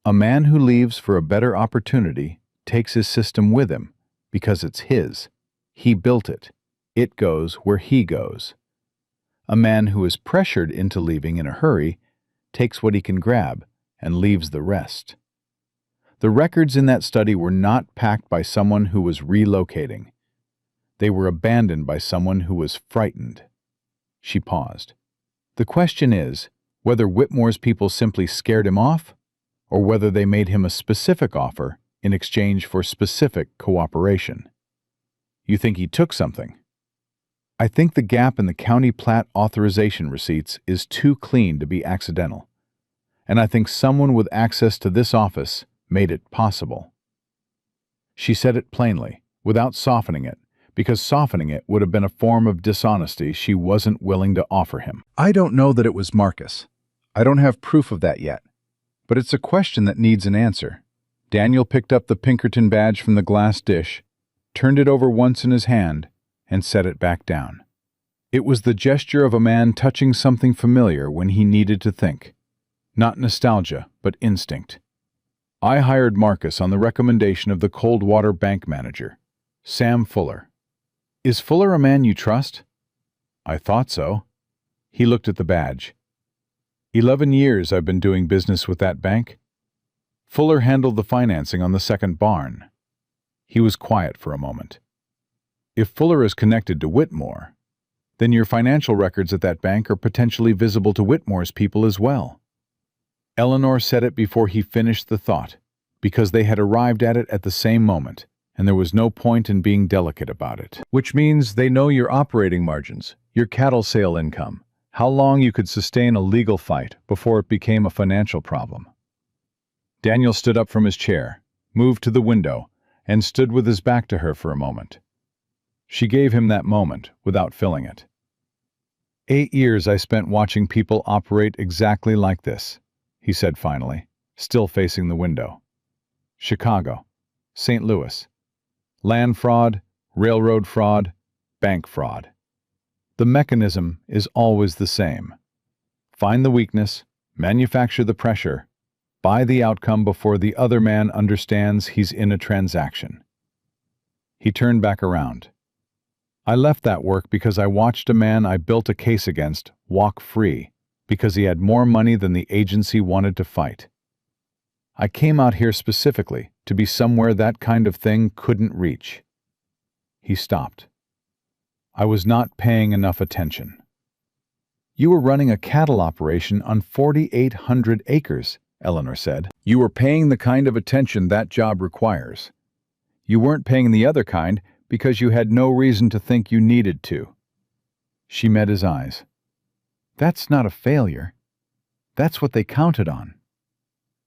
A man who leaves for a better opportunity takes his system with him because it's his. He built it. It goes where he goes. A man who is pressured into leaving in a hurry takes what he can grab and leaves the rest. The records in that study were not packed by someone who was relocating. They were abandoned by someone who was frightened. She paused. The question is whether Whitmore's people simply scared him off, or whether they made him a specific offer in exchange for specific cooperation. You think he took something? I think the gap in the county plat authorization receipts is too clean to be accidental, and I think someone with access to this office made it possible. She said it plainly, without softening it, because softening it would have been a form of dishonesty she wasn't willing to offer him. I don't know that it was Marcus. I don't have proof of that yet, but it's a question that needs an answer. Daniel picked up the Pinkerton badge from the glass dish, turned it over once in his hand, and set it back down. It was the gesture of a man touching something familiar when he needed to think. Not nostalgia, but instinct. I hired Marcus on the recommendation of the Coldwater bank manager, Sam Fuller. Is Fuller a man you trust? I thought so. He looked at the badge. 11 years I've been doing business with that bank. Fuller handled the financing on the second barn. He was quiet for a moment. If Fuller is connected to Whitmore, then your financial records at that bank are potentially visible to Whitmore's people as well. Eleanor said it before he finished the thought, because they had arrived at it at the same moment, and there was no point in being delicate about it. Which means they know your operating margins, your cattle sale income, how long you could sustain a legal fight before it became a financial problem. Daniel stood up from his chair, moved to the window, and stood with his back to her for a moment. She gave him that moment without filling it. 8 years I spent watching people operate exactly like this, he said finally, still facing the window. Chicago, St. Louis. Land fraud, railroad fraud, bank fraud. The mechanism is always the same. Find the weakness, manufacture the pressure, buy the outcome before the other man understands he's in a transaction. He turned back around. I left that work because I watched a man I built a case against walk free because he had more money than the agency wanted to fight. I came out here specifically to be somewhere that kind of thing couldn't reach. He stopped. I was not paying enough attention. You were running a cattle operation on 4,800 acres, Eleanor said. You were paying the kind of attention that job requires. You weren't paying the other kind because you had no reason to think you needed to. She met his eyes. That's not a failure. That's what they counted on.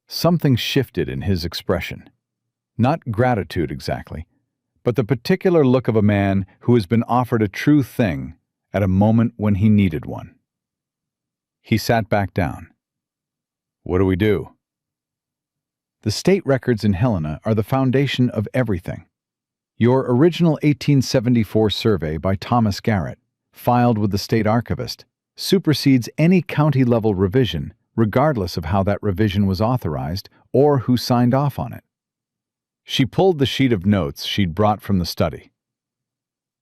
Something shifted in his expression. Not gratitude exactly, but the particular look of a man who has been offered a true thing at a moment when he needed one. He sat back down. What do we do? The state records in Helena are the foundation of everything. Your original 1874 survey by Thomas Garrett, filed with the state archivist, supersedes any county-level revision, regardless of how that revision was authorized or who signed off on it. She pulled the sheet of notes she'd brought from the study.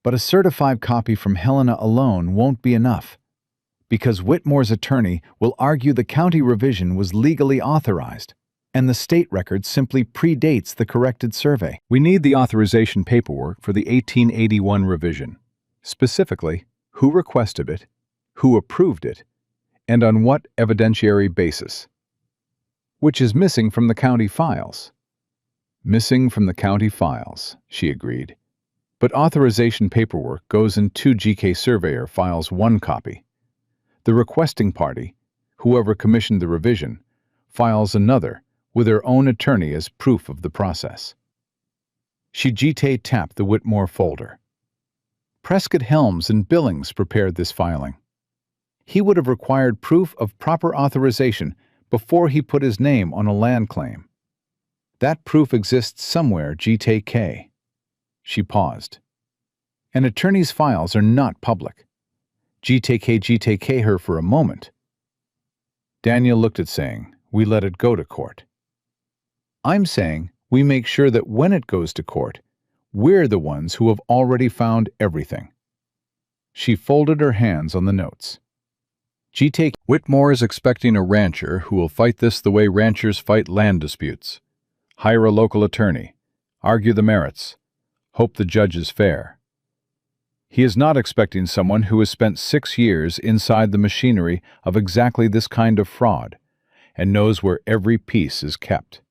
But a certified copy from Helena alone won't be enough, because Whitmore's attorney will argue the county revision was legally authorized, and the state record simply predates the corrected survey. We need the authorization paperwork for the 1881 revision. Specifically, who requested it, who approved it, And on what evidentiary basis? Which is missing from the county files. Missing from the county files, she agreed. But authorization paperwork goes in 2 GK surveyor files 1 copy. The requesting party, whoever commissioned the revision, files another with her own attorney as proof of the process. She GK tapped the Whitmore folder. Prescott Helms and Billings prepared this filing. He would have required proof of proper authorization before he put his name on a land claim. That proof exists somewhere, GTK. She paused. An attorney's files are not public. GTK her for a moment. Daniel looked at saying, we let it go to court. I'm saying we make sure that when it goes to court, we're the ones who have already found everything. She folded her hands on the notes. Whitmore is expecting a rancher who will fight this the way ranchers fight land disputes. Hire a local attorney. Argue the merits. Hope the judge is fair. He is not expecting someone who has spent 6 years inside the machinery of exactly this kind of fraud and knows where every piece is kept.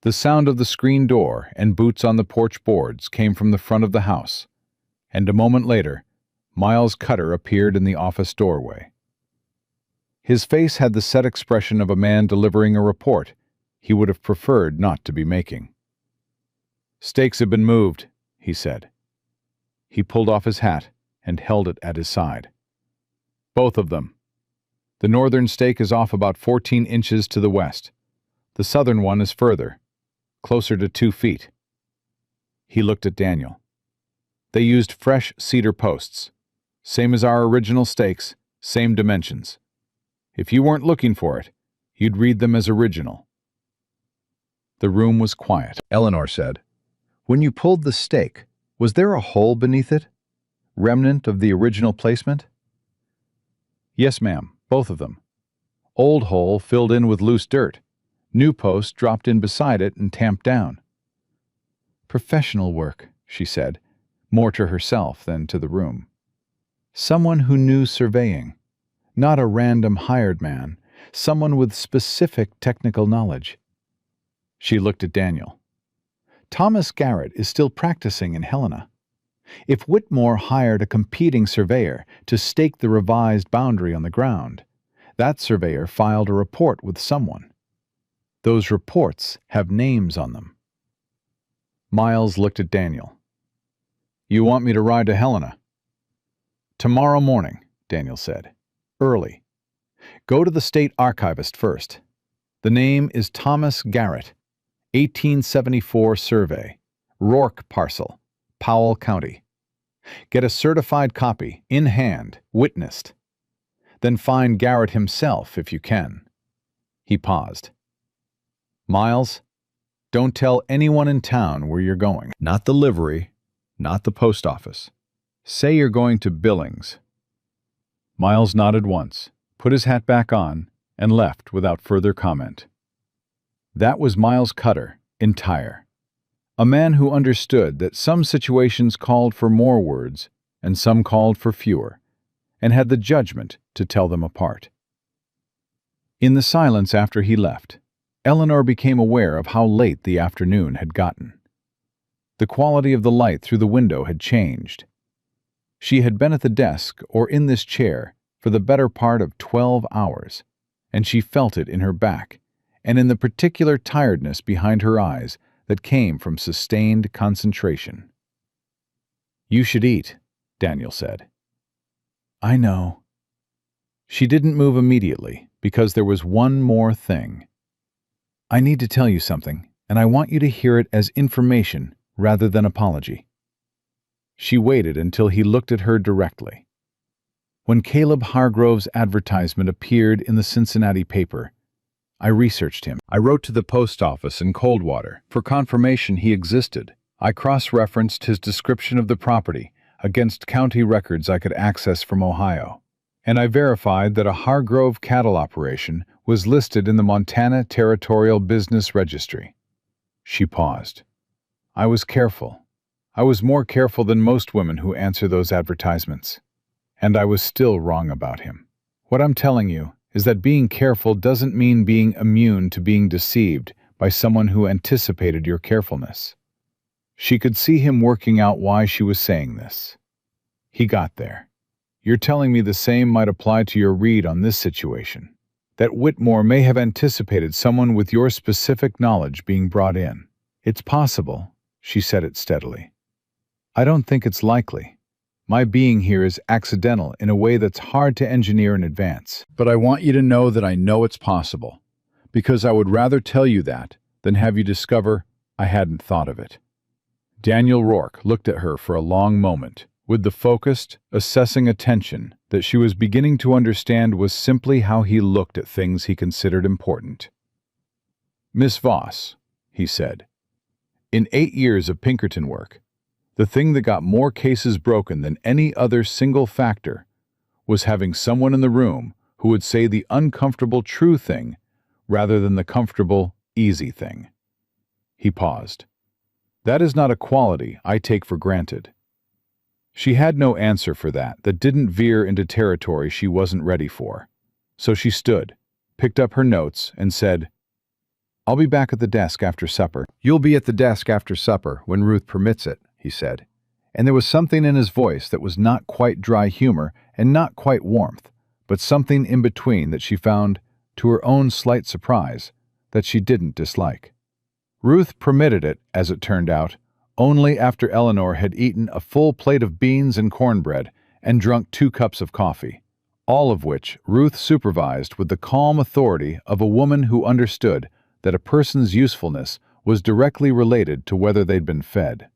The sound of the screen door and boots on the porch boards came from the front of the house, and a moment later, Miles Cutter appeared in the office doorway. His face had the set expression of a man delivering a report he would have preferred not to be making. "Stakes have been moved," he said. He pulled off his hat and held it at his side. "Both of them. The northern stake is off about 14 inches to the west. The southern one is further, closer to 2 feet. He looked at Daniel. They used fresh cedar posts. Same as our original stakes, same dimensions. If you weren't looking for it, you'd read them as original." The room was quiet. Eleanor said, "When you pulled the stake, was there a hole beneath it? Remnant of the original placement?" "Yes, ma'am, both of them. Old hole filled in with loose dirt. New post dropped in beside it and tamped down." "Professional work," she said, more to herself than to the room. Someone who knew surveying, not a random hired man, someone with specific technical knowledge. She looked at Daniel. Thomas Garrett is still practicing in Helena. If Whitmore hired a competing surveyor to stake the revised boundary on the ground, that surveyor filed a report with someone. Those reports have names on them. Miles looked at Daniel. "You want me to ride to Helena?" "Tomorrow morning," Daniel said. "Early. Go to the state archivist first. The name is Thomas Garrett, 1874 survey, Rourke parcel, Powell County. Get a certified copy, in hand, witnessed. Then find Garrett himself if you can." He paused. "Miles, don't tell anyone in town where you're going. Not the livery, not the post office. Say you're going to Billings." Miles nodded once, put his hat back on, and left without further comment. That was Miles Cutter, entire. A man who understood that some situations called for more words and some called for fewer, and had the judgment to tell them apart. In the silence after he left, Eleanor became aware of how late the afternoon had gotten. The quality of the light through the window had changed. She had been at the desk or in this chair for the better part of 12 hours, and she felt it in her back and in the particular tiredness behind her eyes that came from sustained concentration. "You should eat," Daniel said. "I know." She didn't move immediately because there was one more thing. "I need to tell you something, and I want you to hear it as information rather than apology." She waited until he looked at her directly. When Caleb Hargrove's advertisement appeared in the Cincinnati paper, I researched him. I wrote to the post office in Coldwater for confirmation he existed. I cross-referenced his description of the property against county records I could access from Ohio, and I verified that a Hargrove cattle operation was listed in the Montana Territorial Business Registry. She paused. I was careful. I was more careful than most women who answer those advertisements. And I was still wrong about him. What I'm telling you is that being careful doesn't mean being immune to being deceived by someone who anticipated your carefulness. She could see him working out why she was saying this. He got there. You're telling me the same might apply to your read on this situation, that Whitmore may have anticipated someone with your specific knowledge being brought in. It's possible, she said it steadily. I don't think it's likely. My being here is accidental in a way that's hard to engineer in advance. But I want you to know that I know it's possible, because I would rather tell you that than have you discover I hadn't thought of it. Daniel Rourke looked at her for a long moment, with the focused, assessing attention that she was beginning to understand was simply how he looked at things he considered important. Miss Voss, he said, in 8 years of Pinkerton work, the thing that got more cases broken than any other single factor was having someone in the room who would say the uncomfortable true thing rather than the comfortable easy thing. He paused. That is not a quality I take for granted. She had no answer for that didn't veer into territory she wasn't ready for. So she stood, picked up her notes, and said, I'll be back at the desk after supper. You'll be at the desk after supper when Ruth permits it, he said. And there was something in his voice that was not quite dry humor and not quite warmth, but something in between that she found, to her own slight surprise, that she didn't dislike. Ruth permitted it, as it turned out, only after Eleanor had eaten a full plate of beans and cornbread and drunk 2 cups of coffee, all of which Ruth supervised with the calm authority of a woman who understood that a person's usefulness was directly related to whether they'd been fed.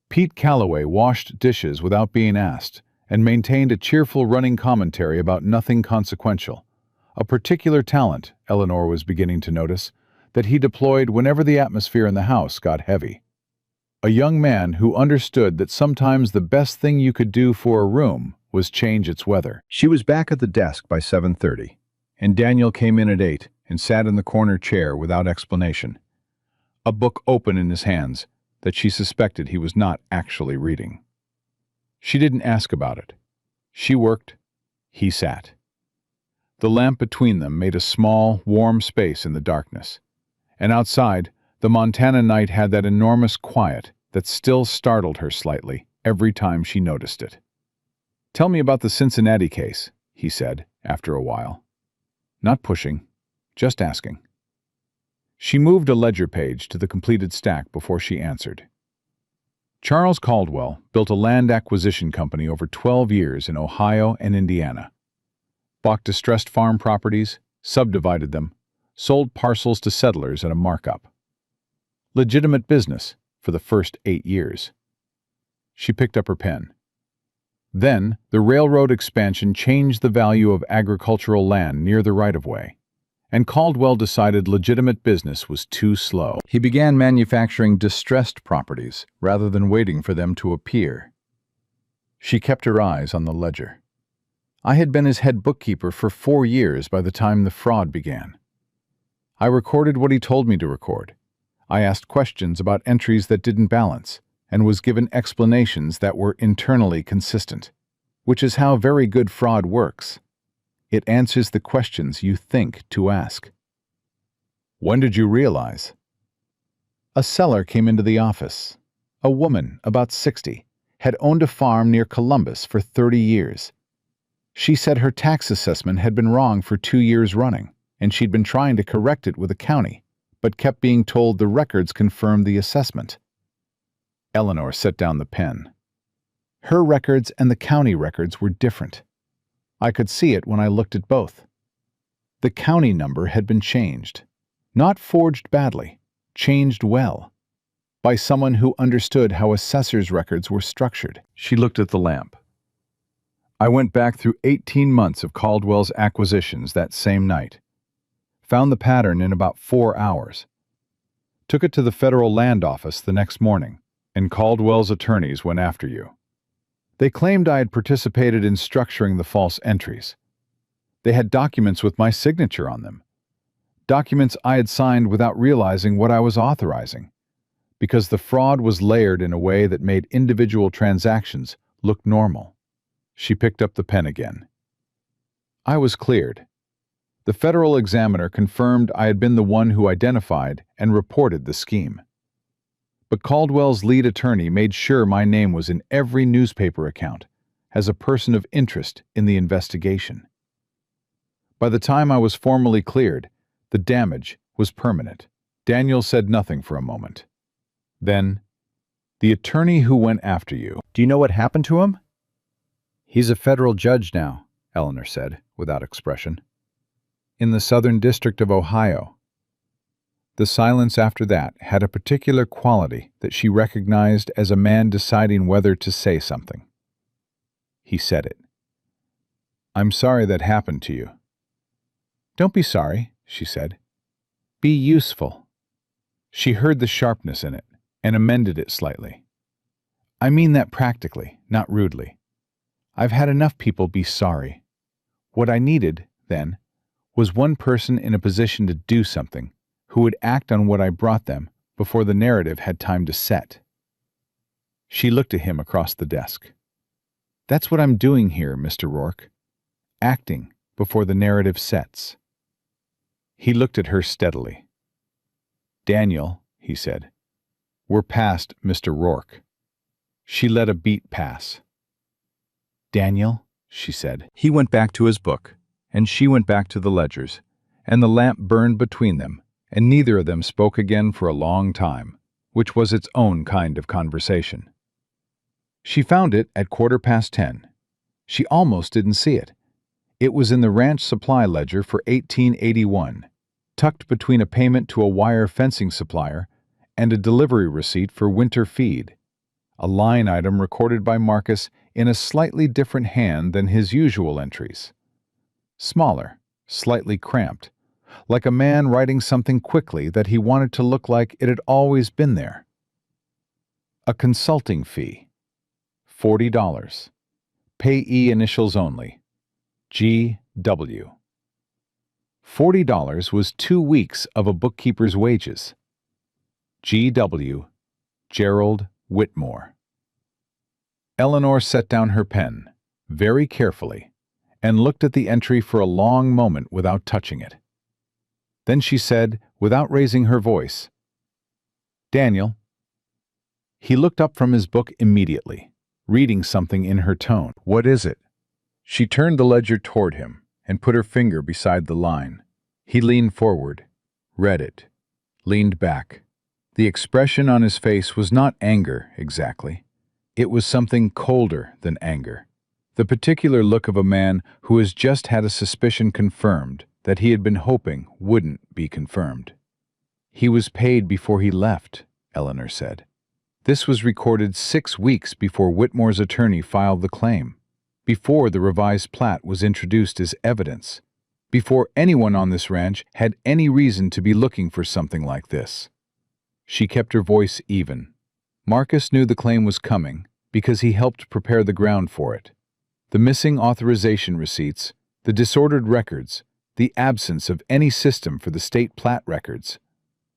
Pete Calloway washed dishes without being asked and maintained a cheerful running commentary about nothing consequential, a particular talent, Eleanor was beginning to notice, that he deployed whenever the atmosphere in the house got heavy. A young man who understood that sometimes the best thing you could do for a room was change its weather. She was back at the desk by 7:30, and Daniel came in at 8 and sat in the corner chair without explanation, a book open in his hands that she suspected he was not actually reading. She didn't ask about it. She worked. He sat. The lamp between them made a small, warm space in the darkness, and outside, the Montana night had that enormous quiet that still startled her slightly every time she noticed it. Tell me about the Cincinnati case, he said, after a while. Not pushing, just asking. She moved a ledger page to the completed stack before she answered. Charles Caldwell built a land acquisition company over 12 years in Ohio and Indiana. Bought distressed farm properties, subdivided them, sold parcels to settlers at a markup. Legitimate business for the first 8 years. She picked up her pen. Then, the railroad expansion changed the value of agricultural land near the right-of-way, and Caldwell decided legitimate business was too slow. He began manufacturing distressed properties rather than waiting for them to appear. She kept her eyes on the ledger. I had been his head bookkeeper for 4 years by the time the fraud began. I recorded what he told me to record. I asked questions about entries that didn't balance, and was given explanations that were internally consistent, which is how very good fraud works. It answers the questions you think to ask. When did you realize? A seller came into the office. A woman, about 60, had owned a farm near Columbus for 30 years. She said her tax assessment had been wrong for 2 years running, and she'd been trying to correct it with the county, but kept being told the records confirmed the assessment. Eleanor set down the pen. Her records and the county records were different. I could see it when I looked at both. The county number had been changed. Not forged badly, changed well. By someone who understood how assessor's records were structured. She looked at the lamp. I went back through 18 months of Caldwell's acquisitions that same night. Found the pattern in about 4 hours. Took it to the federal land office the next morning, and Caldwell's attorneys went after you. They claimed I had participated in structuring the false entries. They had documents with my signature on them. Documents I had signed without realizing what I was authorizing, because the fraud was layered in a way that made individual transactions look normal. She picked up the pen again. I was cleared. The federal examiner confirmed I had been the one who identified and reported the scheme. But Caldwell's lead attorney made sure my name was in every newspaper account as a person of interest in the investigation. By the time I was formally cleared, the damage was permanent. Daniel said nothing for a moment. Then, "The attorney who went after you." Do you know what happened to him? He's a federal judge now, Eleanor said, without expression. In the Southern District of Ohio. The silence after that had a particular quality that she recognized as a man deciding whether to say something. He said it. "I'm sorry that happened to you." "Don't be sorry," she said. "Be useful." She heard the sharpness in it and amended it slightly. "I mean that practically, not rudely. I've had enough people be sorry. What I needed, then, was one person in a position to do something who would act on what I brought them before the narrative had time to set." She looked at him across the desk. "That's what I'm doing here, Mr. Rourke. Acting before the narrative sets." He looked at her steadily. "Daniel," he said, "we're past Mr. Rourke." She let a beat pass. "Daniel," she said. He went back to his book, and she went back to the ledgers, and the lamp burned between them, and neither of them spoke again for a long time, which was its own kind of conversation. She found it at 10:15. She almost didn't see it. It was in the ranch supply ledger for 1881, tucked between a payment to a wire fencing supplier and a delivery receipt for winter feed, a line item recorded by Marcus in a slightly different hand than his usual entries. Smaller, slightly cramped, like a man writing something quickly that he wanted to look like it had always been there. A consulting fee. $40. Payee initials only. G.W. $40 was 2 weeks of a bookkeeper's wages. G.W. Gerald Whitmore. Eleanor set down her pen, very carefully, and looked at the entry for a long moment without touching it. Then she said, without raising her voice, "Daniel." He looked up from his book immediately, reading something in her tone. "What is it?" She turned the ledger toward him and put her finger beside the line. He leaned forward, read it, leaned back. The expression on his face was not anger, exactly. It was something colder than anger. The particular look of a man who has just had a suspicion confirmed that he had been hoping wouldn't be confirmed. "He was paid before he left," Eleanor said. This was recorded 6 weeks before Whitmore's attorney filed the claim, before the revised plat was introduced as evidence, before anyone on this ranch had any reason to be looking for something like this. She kept her voice even. Marcus knew the claim was coming because he helped prepare the ground for it. The missing authorization receipts, the disordered records, the absence of any system for the state plat records.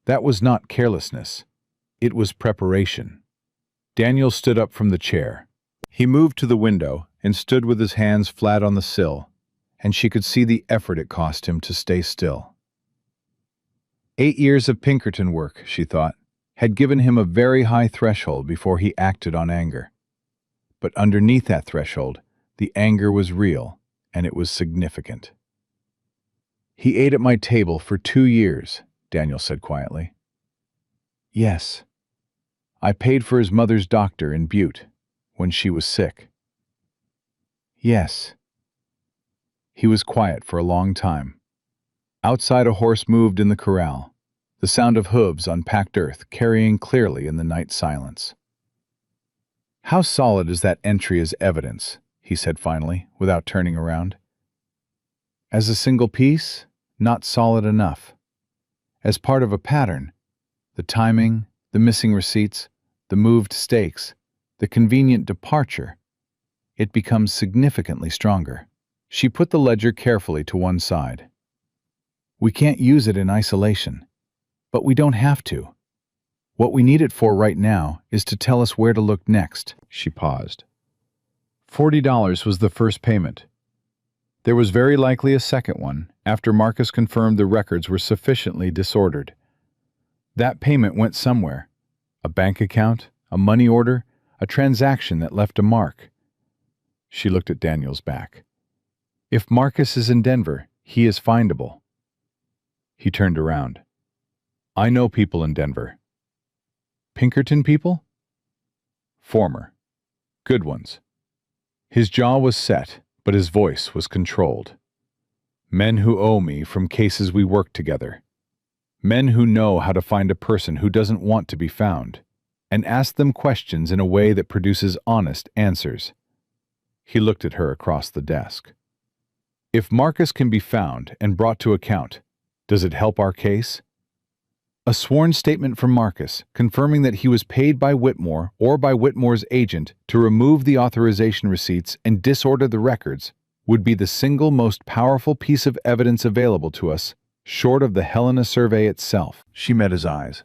That was not carelessness. It was preparation. Daniel stood up from the chair. He moved to the window and stood with his hands flat on the sill, and she could see the effort it cost him to stay still. 8 years of Pinkerton work, she thought, had given him a very high threshold before he acted on anger. But underneath that threshold, the anger was real, and it was significant. "He ate at my table for 2 years, Daniel said quietly. "Yes. I paid for his mother's doctor in Butte when she was sick." "Yes." He was quiet for a long time. Outside, a horse moved in the corral, the sound of hooves on packed earth carrying clearly in the night silence. "How solid is that entry as evidence?" he said finally, without turning around. "As a single piece, not solid enough. As part of a pattern, the timing, the missing receipts, the moved stakes, the convenient departure, it becomes significantly stronger." She put the ledger carefully to one side. "We can't use it in isolation, but we don't have to. What we need it for right now is to tell us where to look next." She paused. $40 was the first payment. There was very likely a second one after Marcus confirmed the records were sufficiently disordered. That payment went somewhere. A bank account, a money order, a transaction that left a mark. She looked at Daniel's back. If Marcus is in Denver, he is findable. He turned around. I know people in Denver. Pinkerton people? Former. Good ones. His jaw was set, but his voice was controlled. Men who owe me from cases we worked together. Men who know how to find a person who doesn't want to be found, and ask them questions in a way that produces honest answers. He looked at her across the desk. If Marcus can be found and brought to account, does it help our case? A sworn statement from Marcus confirming that he was paid by Whitmore or by Whitmore's agent to remove the authorization receipts and disorder the records would be the single most powerful piece of evidence available to us, short of the Helena survey itself. She met his eyes.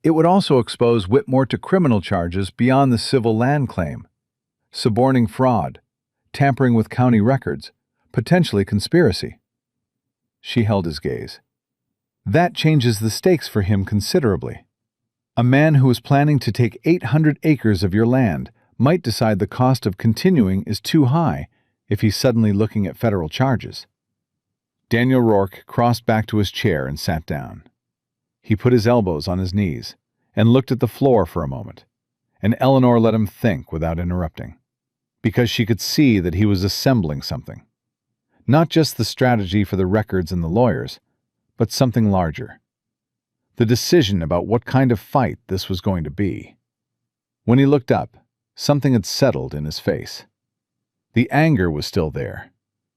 It would also expose Whitmore to criminal charges beyond the civil land claim. Suborning fraud, tampering with county records, potentially conspiracy. She held his gaze. That changes the stakes for him considerably. A man who is planning to take 800 acres of your land might decide the cost of continuing is too high if he's suddenly looking at federal charges. Daniel Rourke crossed back to his chair and sat down. He put his elbows on his knees and looked at the floor for a moment, and Eleanor let him think without interrupting, because she could see that he was assembling something. Not just the strategy for the records and the lawyers, but something larger. The decision about what kind of fight this was going to be. When he looked up, something had settled in his face. The anger was still there,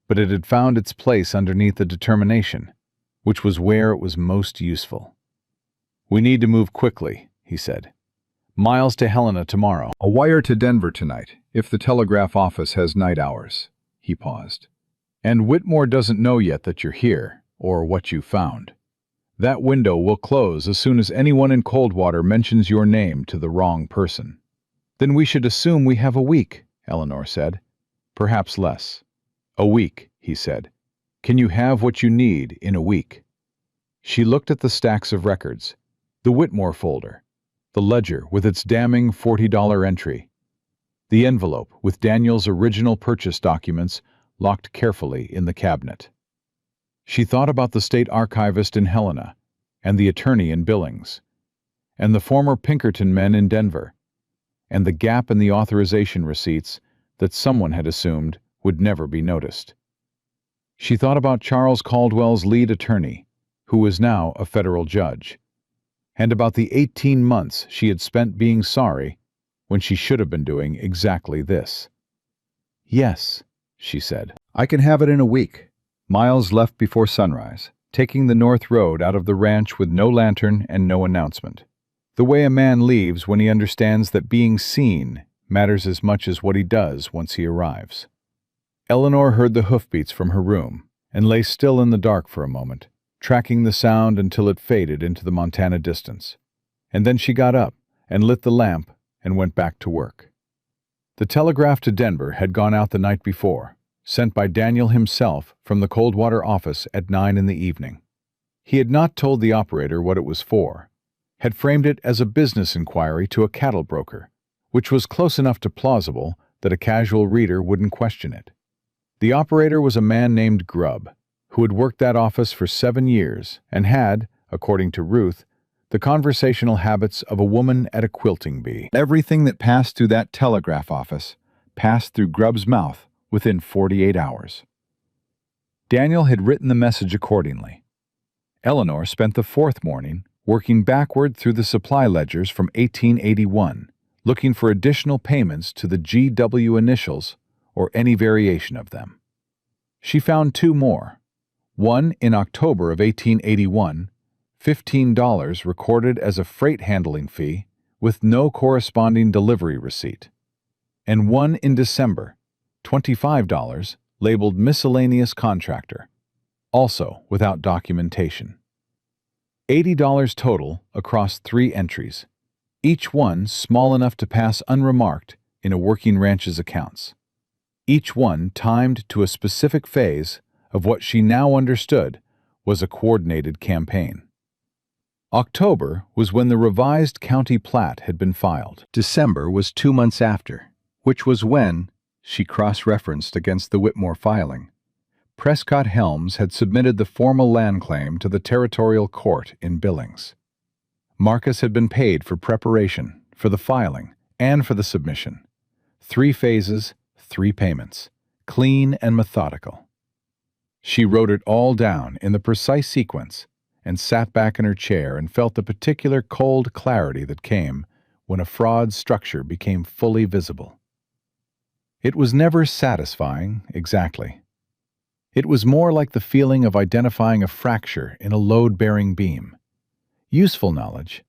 but it had found its place underneath the determination, which was where it was most useful. We need to move quickly, he said. Miles to Helena tomorrow. A wire to Denver tonight, if the telegraph office has night hours. He paused. And Whitmore doesn't know yet that you're here, or what you found. That window will close as soon as anyone in Coldwater mentions your name to the wrong person. Then we should assume we have a week, Eleanor said. Perhaps less. A week, he said. Can you have what you need in a week? She looked at the stacks of records, the Whitmore folder, the ledger with its damning $40 entry, the envelope with Daniel's original purchase documents locked carefully in the cabinet. She thought about the state archivist in Helena, and the attorney in Billings, and the former Pinkerton men in Denver, and the gap in the authorization receipts that someone had assumed would never be noticed. She thought about Charles Caldwell's lead attorney, who was now a federal judge, and about the 18 months she had spent being sorry when she should have been doing exactly this. Yes, she said. I can have it in a week. Miles left before sunrise, taking the north road out of the ranch with no lantern and no announcement. The way a man leaves when he understands that being seen matters as much as what he does once he arrives. Eleanor heard the hoofbeats from her room and lay still in the dark for a moment, tracking the sound until it faded into the Montana distance. And then she got up and lit the lamp and went back to work. The telegraph to Denver had gone out the night before, sent by Daniel himself from the Coldwater office at 9 in the evening. He had not told the operator what it was for, had framed it as a business inquiry to a cattle broker, which was close enough to plausible that a casual reader wouldn't question it. The operator was a man named Grubb, who had worked that office for 7 years and had, according to Ruth, the conversational habits of a woman at a quilting bee. Everything that passed through that telegraph office passed through Grubb's mouth within 48 hours. Daniel had written the message accordingly. Eleanor spent the fourth morning working backward through the supply ledgers from 1881, looking for additional payments to the GW initials or any variation of them. She found 2 more. One in October of 1881, $15 recorded as a freight handling fee with no corresponding delivery receipt, and one in December, $25, labeled miscellaneous contractor, also without documentation. $80 total across 3 entries, each one small enough to pass unremarked in a working ranch's accounts. each one timed to a specific phase of what she now understood was a coordinated campaign. October was when the revised county plat had been filed. December was 2 months after, which was when, she cross-referenced against the Whitmore filing, Prescott Helms had submitted the formal land claim to the territorial court in Billings. Marcus had been paid for preparation, for the filing, and for the submission. 3 phases, 3 payments, clean and methodical. She wrote it all down in the precise sequence and sat back in her chair and felt the particular cold clarity that came when a fraud structure became fully visible. It was never satisfying, exactly. It was more like the feeling of identifying a fracture in a load-bearing beam. Useful knowledge,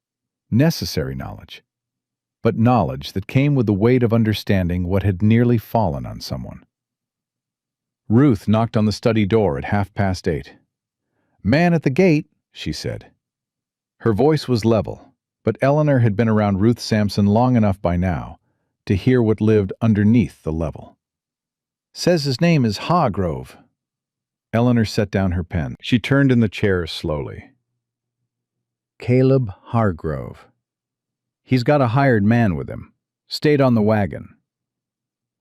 necessary knowledge, but knowledge that came with the weight of understanding what had nearly fallen on someone. Ruth knocked on the study door at 8:30. "Man at the gate," she said. Her voice was level, but Eleanor had been around Ruth Sampson long enough by now to hear what lived underneath the level. "Says his name is Hargrove." Eleanor set down her pen. She turned in the chair slowly. "Caleb Hargrove. He's got a hired man with him. Stayed on the wagon."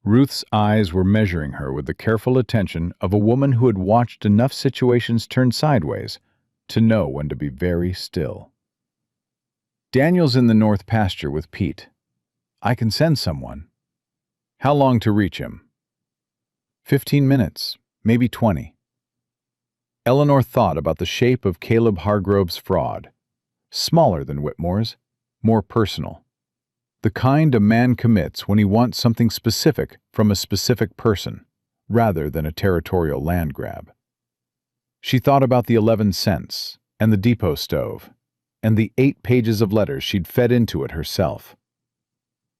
Ruth's eyes were measuring her with the careful attention of a woman who had watched enough situations turn sideways to know when to be very still. "Daniel's in the north pasture with Pete. I can send someone." "How long to reach him?" 15 minutes, maybe 20. Eleanor thought about the shape of Caleb Hargrove's fraud. Smaller than Whitmore's, more personal. The kind a man commits when he wants something specific from a specific person, rather than a territorial land grab. She thought about the 11 cents, and the depot stove, and the 8 pages of letters she'd fed into it herself.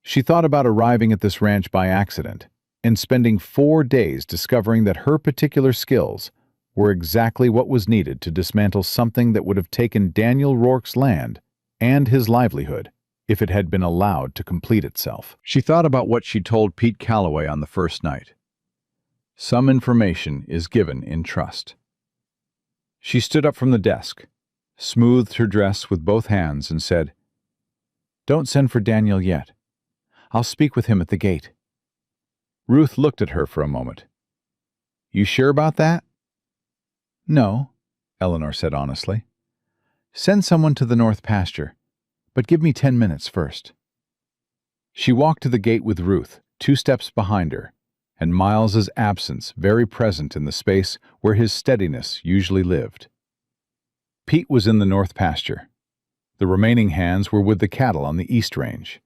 She thought about arriving at this ranch by accident, and spending 4 days discovering that her particular skills were exactly what was needed to dismantle something that would have taken Daniel Rourke's land and his livelihood if it had been allowed to complete itself. She thought about what she told Pete Calloway on the first night. Some information is given in trust. She stood up from the desk, smoothed her dress with both hands, and said, "Don't send for Daniel yet. I'll speak with him at the gate." Ruth looked at her for a moment. "You sure about that?" "No," Eleanor said honestly. "Send someone to the north pasture, but give me 10 minutes first." She walked to the gate with Ruth, 2 steps behind her, and Miles's absence very present in the space where his steadiness usually lived. Pete was in the north pasture. The remaining hands were with the cattle on the east range.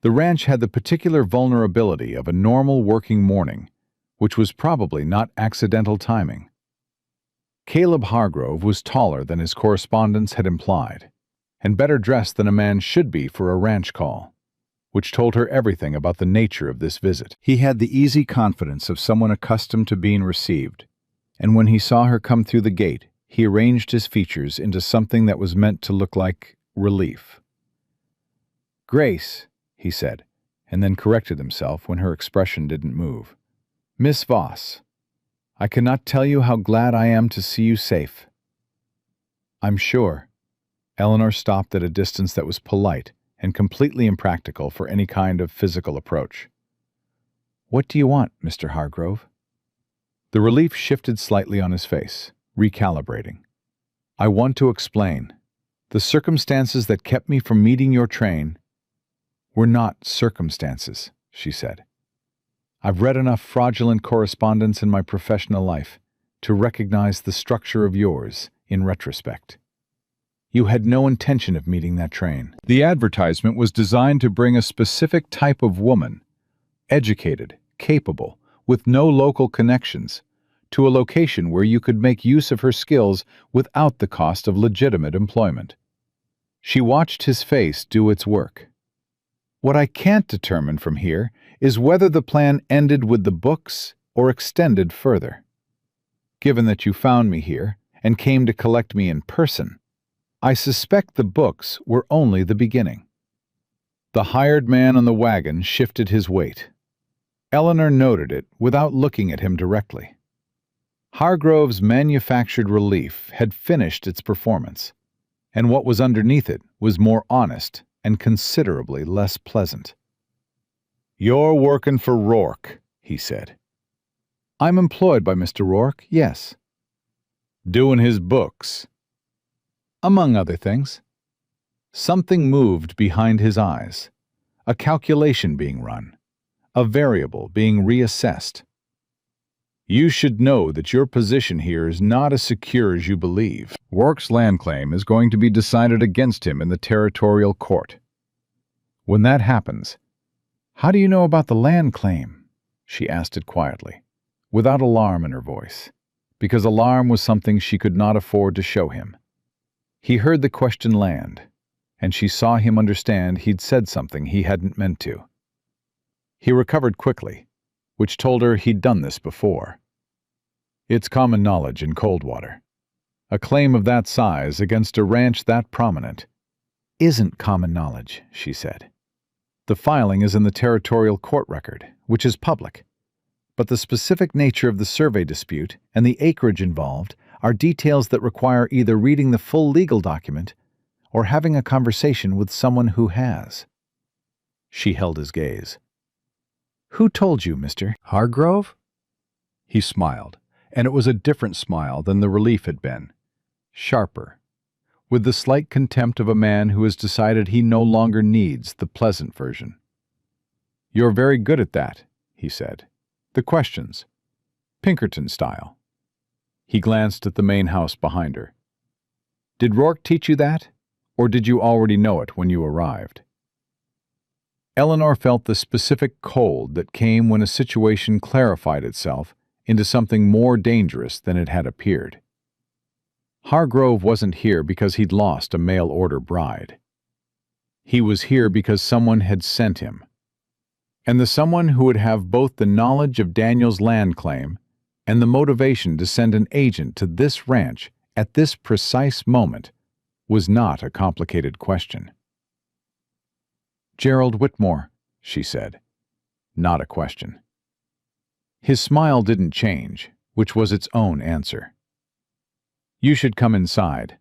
The ranch had the particular vulnerability of a normal working morning, which was probably not accidental timing. Caleb Hargrove was taller than his correspondence had implied, and better dressed than a man should be for a ranch call, which told her everything about the nature of this visit. He had the easy confidence of someone accustomed to being received, and when he saw her come through the gate, he arranged his features into something that was meant to look like relief. "Grace," he said, and then corrected himself when her expression didn't move. "Miss Voss, I cannot tell you how glad I am to see you safe." "I'm sure." Eleanor stopped at a distance that was polite and completely impractical for any kind of physical approach. "What do you want, Mr. Hargrove?" The relief shifted slightly on his face, recalibrating. "I want to explain. The circumstances that kept me from meeting your train were not circumstances," she said. "I've read enough fraudulent correspondence in my professional life to recognize the structure of yours in retrospect. You had no intention of meeting that train. The advertisement was designed to bring a specific type of woman, educated, capable, with no local connections, to a location where you could make use of her skills without the cost of legitimate employment." She watched his face do its work. "What I can't determine from here is whether the plan ended with the books or extended further. Given that you found me here and came to collect me in person, I suspect the books were only the beginning." The hired man on the wagon shifted his weight. Eleanor noted it without looking at him directly. Hargrove's manufactured relief had finished its performance, and what was underneath it was more honest and considerably less pleasant. "You're working for Rourke," he said. "I'm employed by Mr. Rourke, yes." "Doing his books?" "Among other things." Something moved behind his eyes, a calculation being run, a variable being reassessed. "You should know that your position here is not as secure as you believe. Rourke's land claim is going to be decided against him in the territorial court. When that happens—" "How do you know about the land claim?" she asked it quietly, without alarm in her voice, because alarm was something she could not afford to show him. He heard the question land, and she saw him understand he'd said something he hadn't meant to. He recovered quickly, which told her he'd done this before. "It's common knowledge in Coldwater. A claim of that size against a ranch that prominent—" "Isn't common knowledge," she said. "The filing is in the territorial court record, which is public. But the specific nature of the survey dispute and the acreage involved are details that require either reading the full legal document or having a conversation with someone who has." She held his gaze. "Who told you, Mr. "Hargrove?" He smiled, and it was a different smile than the relief had been. Sharper, with the slight contempt of a man who has decided he no longer needs the pleasant version. "You're very good at that," he said. "The questions. Pinkerton style." He glanced at the main house behind her. "Did Rourke teach you that, or did you already know it when you arrived?" Eleanor felt the specific cold that came when a situation clarified itself into something more dangerous than it had appeared. Hargrove wasn't here because he'd lost a mail-order bride. He was here because someone had sent him. And the someone who would have both the knowledge of Daniel's land claim and the motivation to send an agent to this ranch at this precise moment was not a complicated question. "Gerald Whitmore," she said. Not a question. His smile didn't change, which was its own answer. "You should come inside."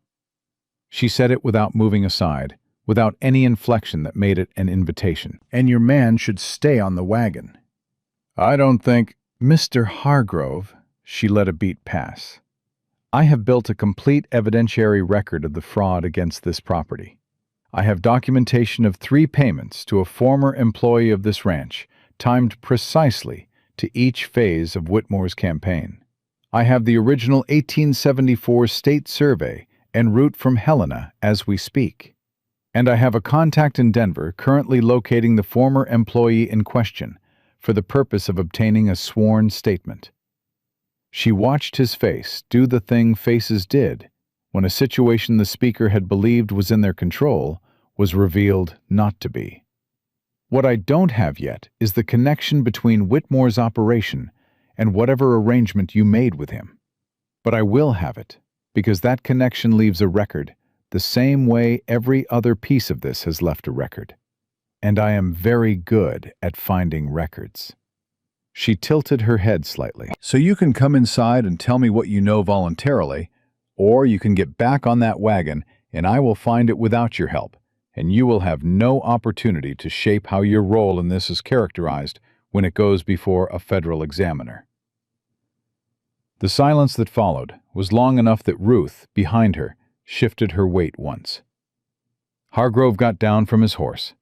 She said it without moving aside, without any inflection that made it an invitation. "And your man should stay on the wagon." "I don't think—" "Mr. Hargrove," she let a beat pass. "I have built a complete evidentiary record of the fraud against this property. I have documentation of 3 payments to a former employee of this ranch, timed precisely to each phase of Whitmore's campaign. I have the original 1874 state survey en route from Helena as we speak. And I have a contact in Denver currently locating the former employee in question for the purpose of obtaining a sworn statement." She watched his face do the thing faces did when a situation the speaker had believed was in their control was revealed not to be. "What I don't have yet is the connection between Whitmore's operation and whatever arrangement you made with him. But I will have it, because that connection leaves a record the same way every other piece of this has left a record. And I am very good at finding records." She tilted her head slightly. "So you can come inside and tell me what you know voluntarily, or you can get back on that wagon and I will find it without your help, and you will have no opportunity to shape how your role in this is characterized when it goes before a federal examiner." The silence that followed was long enough that Ruth, behind her, shifted her weight once. Hargrove got down from his horse.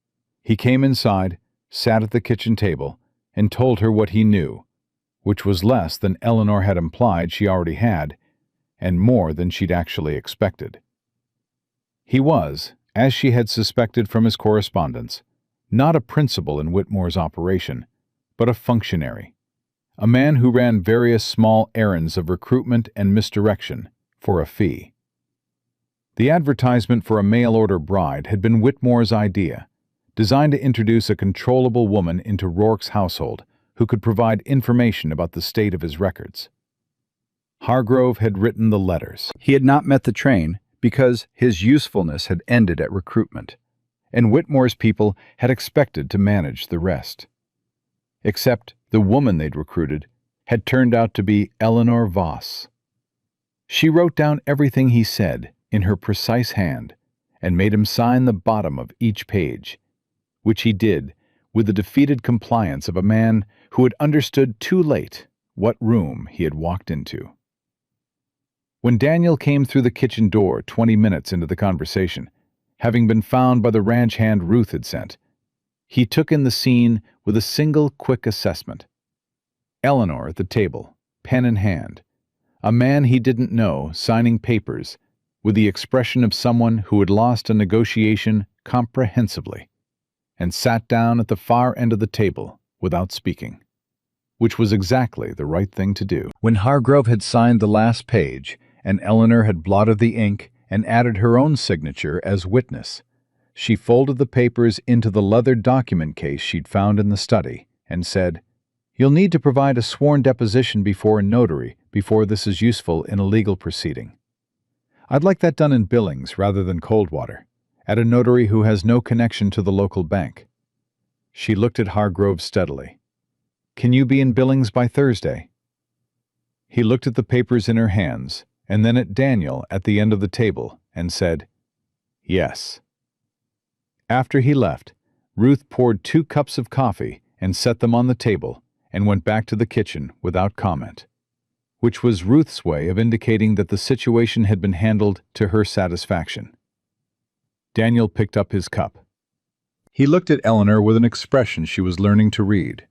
He came inside, sat at the kitchen table, and told her what he knew, which was less than Eleanor had implied she already had, and more than she'd actually expected. He was, as she had suspected from his correspondence, not a principal in Whitmore's operation, but a functionary, a man who ran various small errands of recruitment and misdirection for a fee. The advertisement for a mail-order bride had been Whitmore's idea, designed to introduce a controllable woman into Rourke's household who could provide information about the state of his records. Hargrove had written the letters. He had not met the train because his usefulness had ended at recruitment, and Whitmore's people had expected to manage the rest. Except the woman they'd recruited had turned out to be Eleanor Voss. She wrote down everything he said in her precise hand and made him sign the bottom of each page, which he did with the defeated compliance of a man who had understood too late what room he had walked into. When Daniel came through the kitchen door 20 minutes into the conversation, having been found by the ranch hand Ruth had sent, he took in the scene with a single quick assessment. Eleanor at the table, pen in hand, a man he didn't know signing papers with the expression of someone who had lost a negotiation comprehensively, and sat down at the far end of the table without speaking, which was exactly the right thing to do. When Hargrove had signed the last page, and Eleanor had blotted the ink and added her own signature as witness, she folded the papers into the leather document case she'd found in the study and said, "You'll need to provide a sworn deposition before a notary before this is useful in a legal proceeding. I'd like that done in Billings rather than Coldwater, at a notary who has no connection to the local bank." She looked at Hargrove steadily. "Can you be in Billings by Thursday?" He looked at the papers in her hands and then at Daniel at the end of the table and said, "Yes." After he left, Ruth poured 2 cups of coffee and set them on the table and went back to the kitchen without comment, which was Ruth's way of indicating that the situation had been handled to her satisfaction. Daniel picked up his cup. He looked at Eleanor with an expression she was learning to read,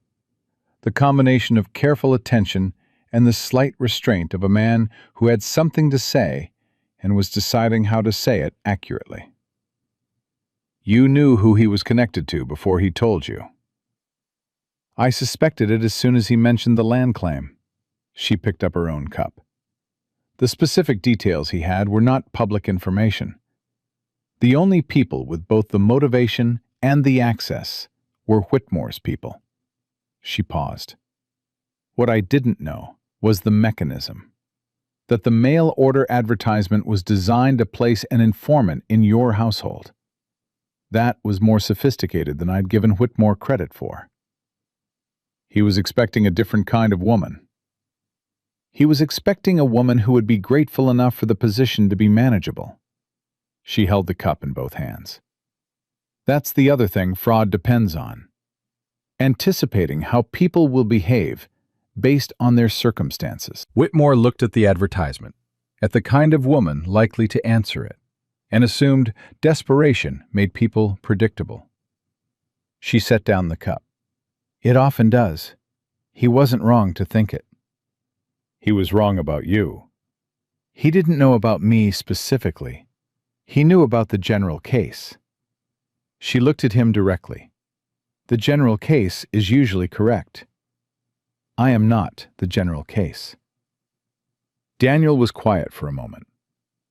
the combination of careful attention and the slight restraint of a man who had something to say and was deciding how to say it accurately. "You knew who he was connected to before he told you." "I suspected it as soon as he mentioned the land claim." She picked up her own cup. The specific details he had were not public information. The only people with both the motivation and the access were Whitmore's people. She paused. "What I didn't know was the mechanism. That the mail order advertisement was designed to place an informant in your household. That was more sophisticated than I'd given Whitmore credit for." He was expecting a different kind of woman. He was expecting a woman who would be grateful enough for the position to be manageable. She held the cup in both hands. That's the other thing fraud depends on. Anticipating how people will behave based on their circumstances. Whitmore looked at the advertisement, at the kind of woman likely to answer it, and assumed desperation made people predictable. She set down the cup. "It often does. He wasn't wrong to think it." "He was wrong about you." "He didn't know about me specifically. He knew about the general case." She looked at him directly. "The general case is usually correct. I am not the general case." Daniel was quiet for a moment.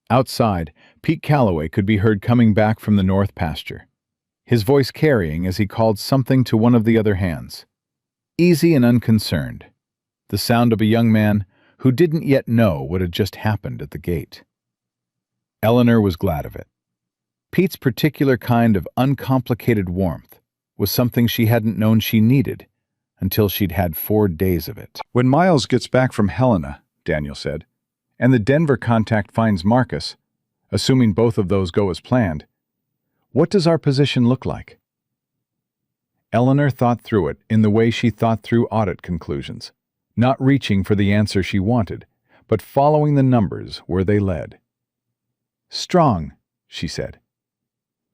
Outside, Pete Calloway could be heard coming back from the north pasture, his voice carrying as he called something to one of the other hands. Easy and unconcerned, the sound of a young man who didn't yet know what had just happened at the gate. Eleanor was glad of it. Pete's particular kind of uncomplicated warmth was something she hadn't known she needed until she'd had 4 days of it. "When Miles gets back from Helena," Daniel said, "and the Denver contact finds Marcus, assuming both of those go as planned, what does our position look like?" Eleanor thought through it in the way she thought through audit conclusions, not reaching for the answer she wanted, but following the numbers where they led. "Strong," she said.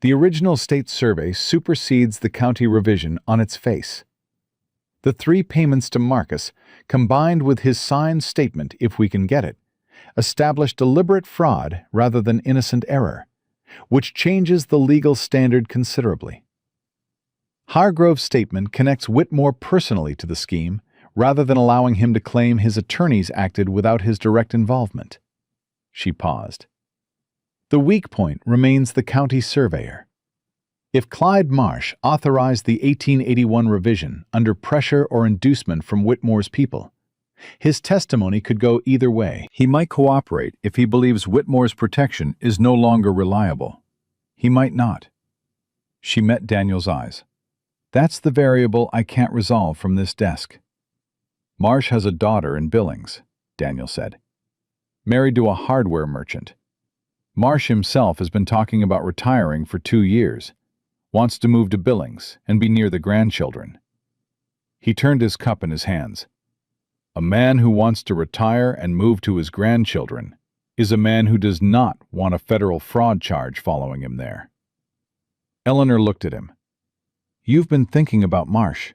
"The original state survey supersedes the county revision on its face. The 3 payments to Marcus, combined with his signed statement, if we can get it, establish deliberate fraud rather than innocent error, which changes the legal standard considerably. Hargrove's statement connects Whitmore personally to the scheme rather than allowing him to claim his attorneys acted without his direct involvement." She paused. "The weak point remains the county surveyor. If Clyde Marsh authorized the 1881 revision under pressure or inducement from Whitmore's people, his testimony could go either way. He might cooperate if he believes Whitmore's protection is no longer reliable. He might not." She met Daniel's eyes. That's the variable I can't resolve from this desk. Marsh has a daughter in Billings, Daniel said. Married to a hardware merchant. Marsh himself has been talking about retiring for 2 years. Wants to move to Billings and be near the grandchildren. He turned his cup in his hands. A man who wants to retire and move to his grandchildren is a man who does not want a federal fraud charge following him there. Eleanor looked at him. You've been thinking about Marsh.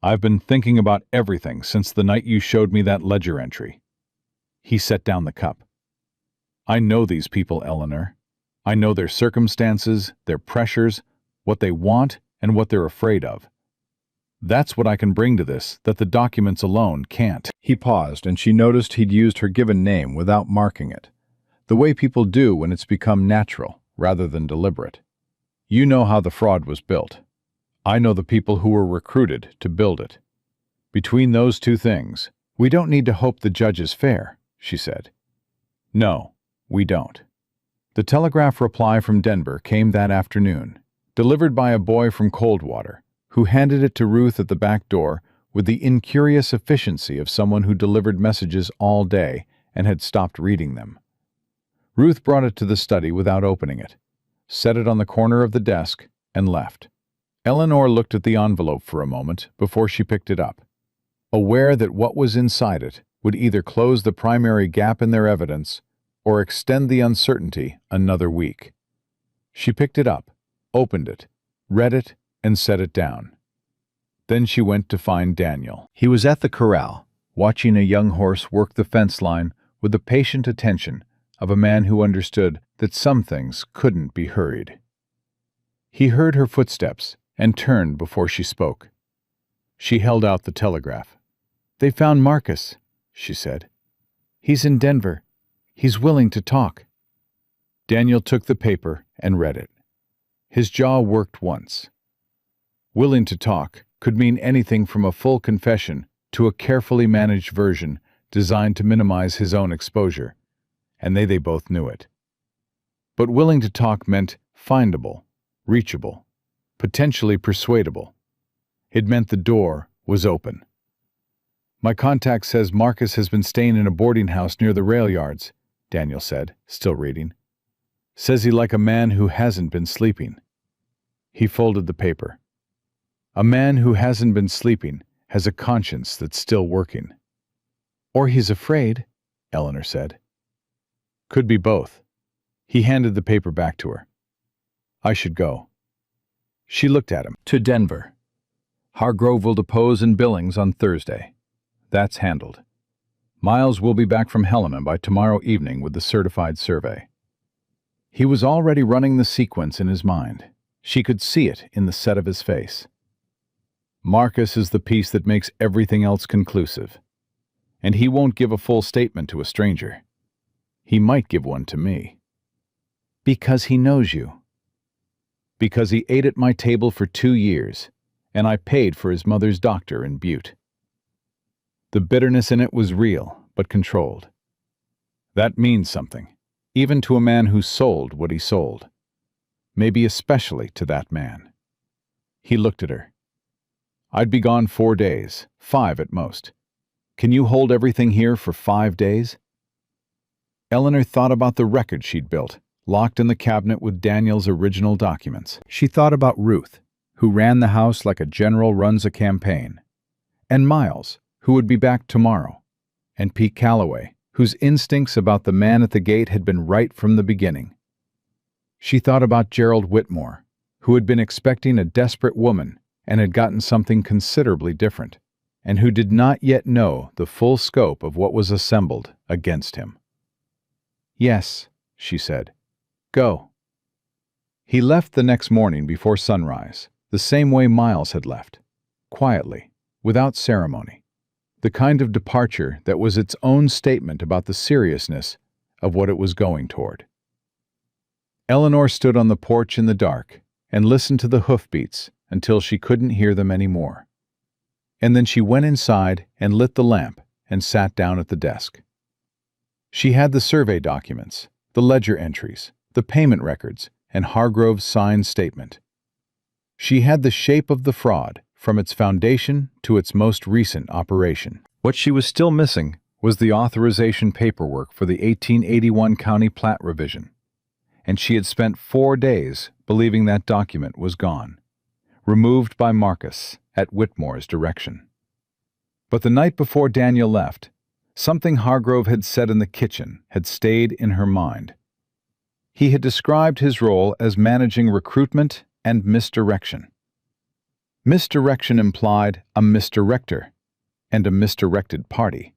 I've been thinking about everything since the night you showed me that ledger entry. He set down the cup. I know these people, Eleanor. I know their circumstances, their pressures, what they want, and what they're afraid of. That's what I can bring to this that the documents alone can't. He paused, and she noticed he'd used her given name without marking it, the way people do when it's become natural rather than deliberate. You know how the fraud was built. I know the people who were recruited to build it. Between those two things, we don't need to hope the judge is fair, she said. No, we don't. The telegraph reply from Denver came that afternoon, delivered by a boy from Coldwater, who handed it to Ruth at the back door with the incurious efficiency of someone who delivered messages all day and had stopped reading them. Ruth brought it to the study without opening it, set it on the corner of the desk, and left. Eleanor looked at the envelope for a moment before she picked it up, aware that what was inside it would either close the primary gap in their evidence or extend the uncertainty another week. She picked it up, opened it, read it, and set it down. Then she went to find Daniel. He was at the corral, watching a young horse work the fence line with the patient attention of a man who understood that some things couldn't be hurried. He heard her footsteps and turned before she spoke. She held out the telegraph. They found Marcus, she said. He's in Denver. He's willing to talk. Daniel took the paper and read it. His jaw worked once. Willing to talk could mean anything from a full confession to a carefully managed version designed to minimize his own exposure, and they both knew it. But willing to talk meant findable, reachable, potentially persuadable. It meant the door was open. My contact says Marcus has been staying in a boarding house near the rail yards, Daniel said, still reading. Says he like a man who hasn't been sleeping. He folded the paper. A man who hasn't been sleeping has a conscience that's still working. Or he's afraid, Eleanor said. Could be both. He handed the paper back to her. I should go. She looked at him. To Denver. Hargrove will depose in Billings on Thursday. That's handled. Miles will be back from Helena by tomorrow evening with the certified survey. He was already running the sequence in his mind. She could see it in the set of his face. Marcus is the piece that makes everything else conclusive. And he won't give a full statement to a stranger. He might give one to me. Because he knows you. Because he ate at my table for 2 years, and I paid for his mother's doctor in Butte. The bitterness in it was real, but controlled. That means something, even to a man who sold what he sold. Maybe especially to that man. He looked at her. I'd be gone 4 days, 5 at most. Can you hold everything here for 5 days? Eleanor thought about the record she'd built, locked in the cabinet with Daniel's original documents. She thought about Ruth, who ran the house like a general runs a campaign, and Miles, who would be back tomorrow, and Pete Calloway, whose instincts about the man at the gate had been right from the beginning. She thought about Gerald Whitmore, who had been expecting a desperate woman and had gotten something considerably different, and who did not yet know the full scope of what was assembled against him. Yes, she said. Go. He left the next morning before sunrise, the same way Miles had left, quietly, without ceremony, the kind of departure that was its own statement about the seriousness of what it was going toward. Eleanor stood on the porch in the dark and listened to the hoofbeats until she couldn't hear them anymore. And then she went inside and lit the lamp and sat down at the desk. She had the survey documents, the ledger entries, the payment records, and Hargrove's signed statement. She had the shape of the fraud, from its foundation to its most recent operation. What she was still missing was the authorization paperwork for the 1881 County Plat revision, and she had spent 4 days believing that document was gone, removed by Marcus at Whitmore's direction. But the night before Daniel left, something Hargrove had said in the kitchen had stayed in her mind. He had described his role as managing recruitment and misdirection. Misdirection implied a misdirector and a misdirected party.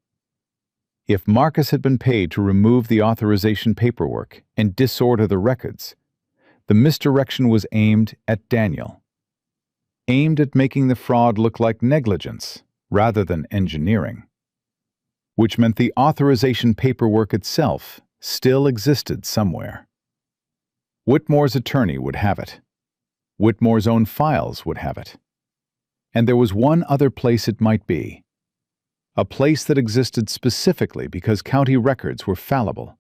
If Marcus had been paid to remove the authorization paperwork and disorder the records, the misdirection was aimed at Daniel, aimed at making the fraud look like negligence rather than engineering, which meant the authorization paperwork itself still existed somewhere. Whitmore's attorney would have it. Whitmore's own files would have it. And there was one other place it might be. A place that existed specifically because county records were fallible,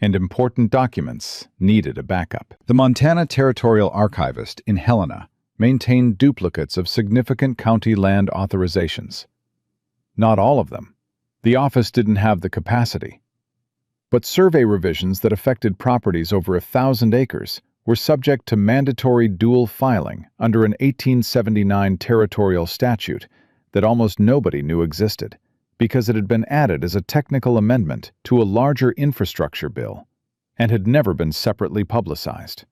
and important documents needed a backup. The Montana Territorial Archivist in Helena maintained duplicates of significant county land authorizations. Not all of them. The office didn't have the capacity. But survey revisions that affected properties over 1,000 acres were subject to mandatory dual filing under an 1879 territorial statute that almost nobody knew existed, because it had been added as a technical amendment to a larger infrastructure bill and had never been separately publicized.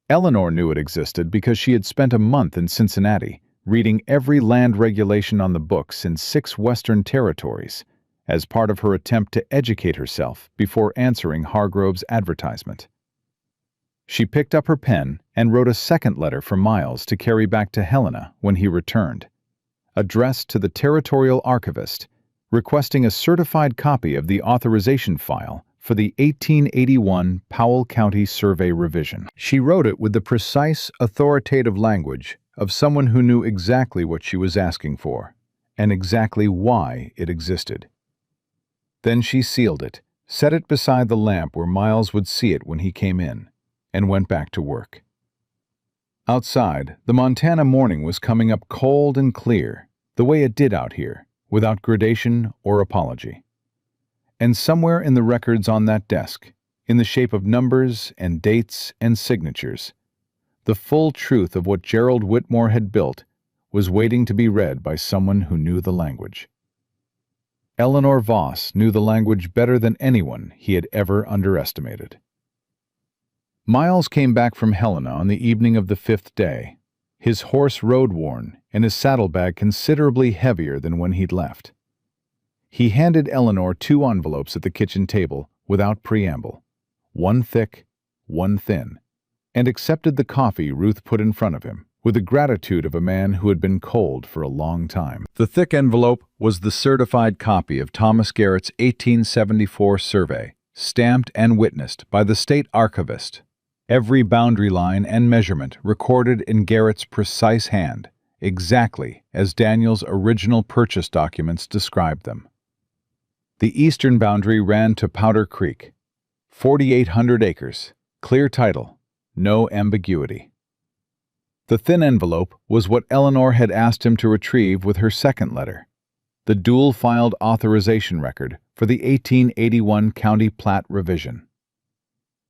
Eleanor knew it existed because she had spent a month in Cincinnati reading every land regulation on the books in 6 Western territories as part of her attempt to educate herself before answering Hargrove's advertisement. She picked up her pen and wrote a second letter for Miles to carry back to Helena when he returned, addressed to the Territorial Archivist, requesting a certified copy of the authorization file for the 1881 Powell County Survey revision. She wrote it with the precise, authoritative language of someone who knew exactly what she was asking for and exactly why it existed. Then she sealed it, set it beside the lamp where Miles would see it when he came in, and went back to work. Outside, the Montana morning was coming up cold and clear, the way it did out here, without gradation or apology. And somewhere in the records on that desk, in the shape of numbers and dates and signatures, the full truth of what Gerald Whitmore had built was waiting to be read by someone who knew the language. Eleanor Voss knew the language better than anyone he had ever underestimated. Miles came back from Helena on the evening of the 5th day, his horse road-worn and his saddlebag considerably heavier than when he'd left. He handed Eleanor 2 envelopes at the kitchen table without preamble, one thick, one thin, and accepted the coffee Ruth put in front of him with the gratitude of a man who had been cold for a long time. The thick envelope was the certified copy of Thomas Garrett's 1874 survey, stamped and witnessed by the state archivist. Every boundary line and measurement recorded in Garrett's precise hand, exactly as Daniel's original purchase documents described them. The eastern boundary ran to Powder Creek, 4,800 acres, clear title, no ambiguity. The thin envelope was what Eleanor had asked him to retrieve with her second letter, the dual-filed authorization record for the 1881 County Plat revision.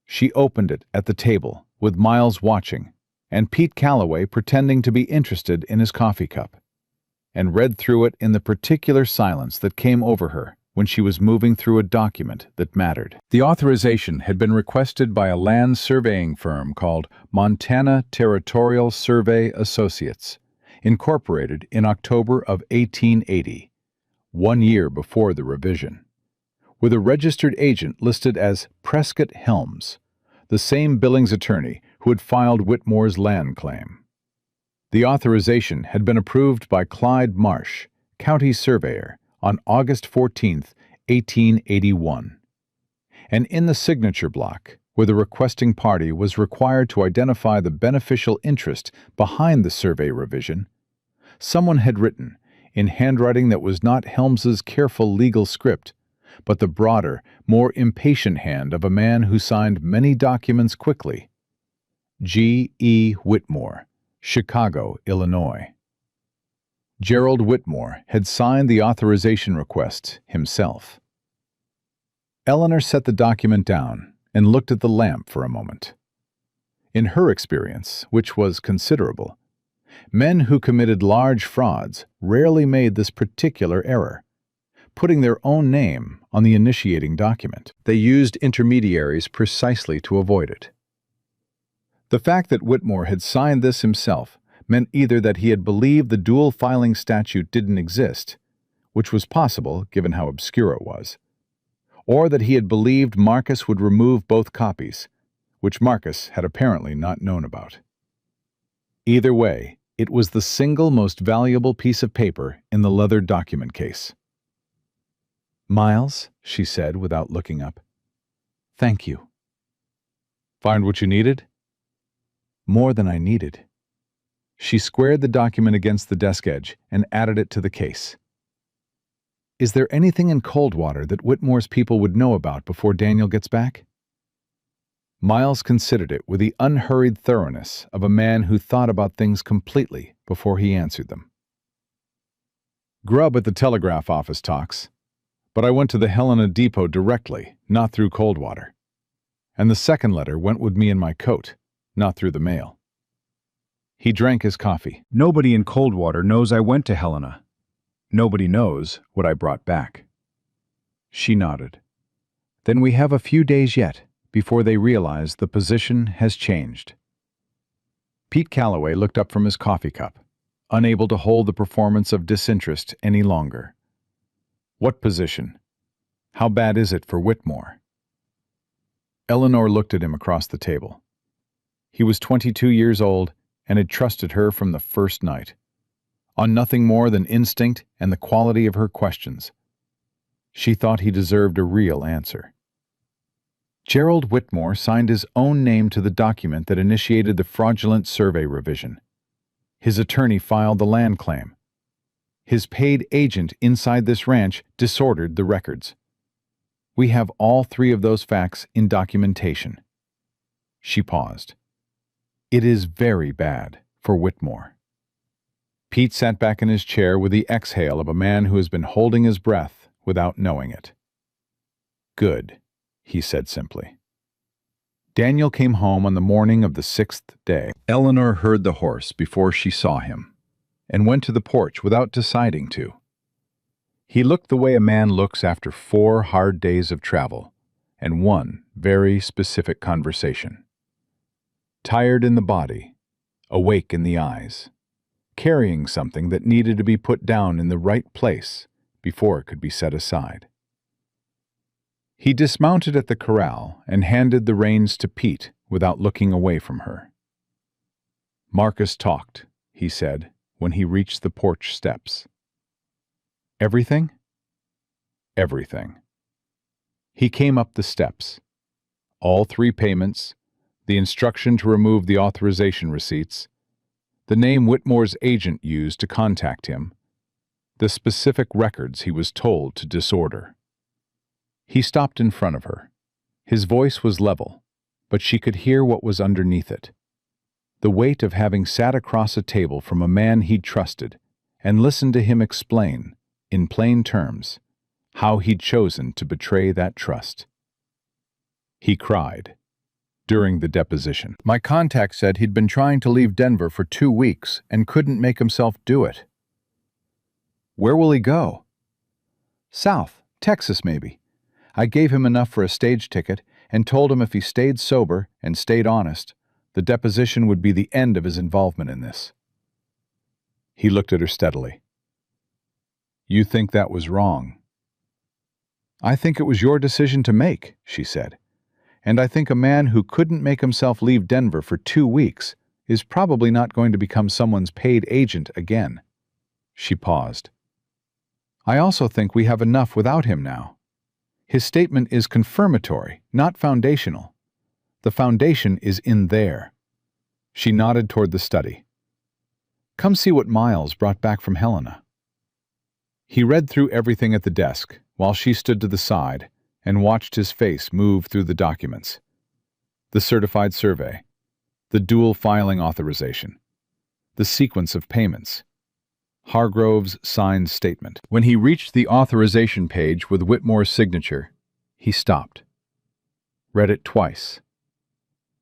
She opened it at the table, with Miles watching, and Pete Calloway pretending to be interested in his coffee cup, and read through it in the particular silence that came over her when she was moving through a document that mattered. The authorization had been requested by a land surveying firm called Montana Territorial Survey Associates, incorporated in October of 1880, 1 year before the revision, with a registered agent listed as Prescott Helms, the same Billings attorney who had filed Whitmore's land claim. The authorization had been approved by Clyde Marsh, county surveyor, on August 14, 1881. And in the signature block, where the requesting party was required to identify the beneficial interest behind the survey revision, someone had written, in handwriting that was not Helms's careful legal script, but the broader, more impatient hand of a man who signed many documents quickly, G. E. Whitmore, Chicago, Illinois. Gerald Whitmore had signed the authorization request himself. Eleanor set the document down and looked at the lamp for a moment. In her experience, which was considerable, men who committed large frauds rarely made this particular error, putting their own name on the initiating document. They used intermediaries precisely to avoid it. The fact that Whitmore had signed this himself meant either that he had believed the dual filing statute didn't exist, which was possible given how obscure it was, or that he had believed Marcus would remove both copies, which Marcus had apparently not known about. Either way, it was the single most valuable piece of paper in the leather document case. "Miles," she said without looking up. "Thank you." "Find what you needed?" "More than I needed." She squared the document against the desk edge and added it to the case. "Is there anything in Coldwater that Whitmore's people would know about before Daniel gets back?" Miles considered it with the unhurried thoroughness of a man who thought about things completely before he answered them. "Grub at the telegraph office talks, but I went to the Helena Depot directly, not through Coldwater. And the second letter went with me in my coat, not through the mail." He drank his coffee. "Nobody in Coldwater knows I went to Helena. Nobody knows what I brought back." She nodded. "Then we have a few days yet before they realize the position has changed." Pete Calloway looked up from his coffee cup, unable to hold the performance of disinterest any longer. "What position? How bad is it for Whitmore?" Eleanor looked at him across the table. He was 22 years old and had trusted her from the first night, on nothing more than instinct and the quality of her questions. She thought he deserved a real answer. Gerald Whitmore signed his own name to the document that initiated the fraudulent survey revision. His attorney filed the land claim. His paid agent inside this ranch disordered the records. We have all three of those facts in documentation. She paused. It is very bad for Whitmore. Pete sat back in his chair with the exhale of a man who has been holding his breath without knowing it. "Good," he said simply. Daniel came home on the morning of the 6th day. Eleanor heard the horse before she saw him, and went to the porch without deciding to. He looked the way a man looks after 4 hard days of travel, and one very specific conversation. Tired in the body, awake in the eyes, carrying something that needed to be put down in the right place before it could be set aside. He dismounted at the corral and handed the reins to Pete without looking away from her. "Marcus talked," he said when he reached the porch steps. "Everything?" "Everything." He came up the steps. All 3 payments, the instruction to remove the authorization receipts, the name Whitmore's agent used to contact him, the specific records he was told to disorder. He stopped in front of her. His voice was level, but she could hear what was underneath it. The weight of having sat across a table from a man he'd trusted and listened to him explain, in plain terms, how he'd chosen to betray that trust. He cried during the deposition. "My contact said he'd been trying to leave Denver for 2 weeks and couldn't make himself do it." "Where will he go?" "South, Texas maybe. I gave him enough for a stage ticket and told him if he stayed sober and stayed honest, the deposition would be the end of his involvement in this." He looked at her steadily. "You think that was wrong?" "I think it was your decision to make," she said. "And I think a man who couldn't make himself leave Denver for 2 weeks is probably not going to become someone's paid agent again." She paused. "I also think we have enough without him now. His statement is confirmatory, not foundational. The foundation is in there." She nodded toward the study. "Come see what Miles brought back from Helena." He read through everything at the desk while she stood to the side and watched his face move through the documents. The certified survey, the dual filing authorization, the sequence of payments. Hargrove's signed statement. When he reached the authorization page with Whitmore's signature, he stopped, read it twice,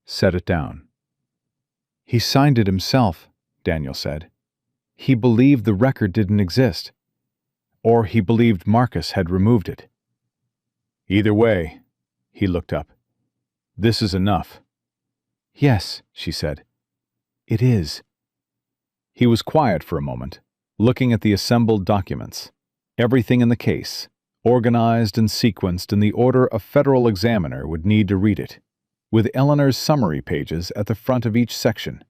set it down. "He signed it himself," Daniel said. "He believed the record didn't exist. Or he believed Marcus had removed it." "Either way," he looked up. "This is enough." "Yes," she said. "It is." He was quiet for a moment, looking at the assembled documents. Everything in the case, organized and sequenced in the order a federal examiner would need to read it, with Eleanor's summary pages at the front of each section,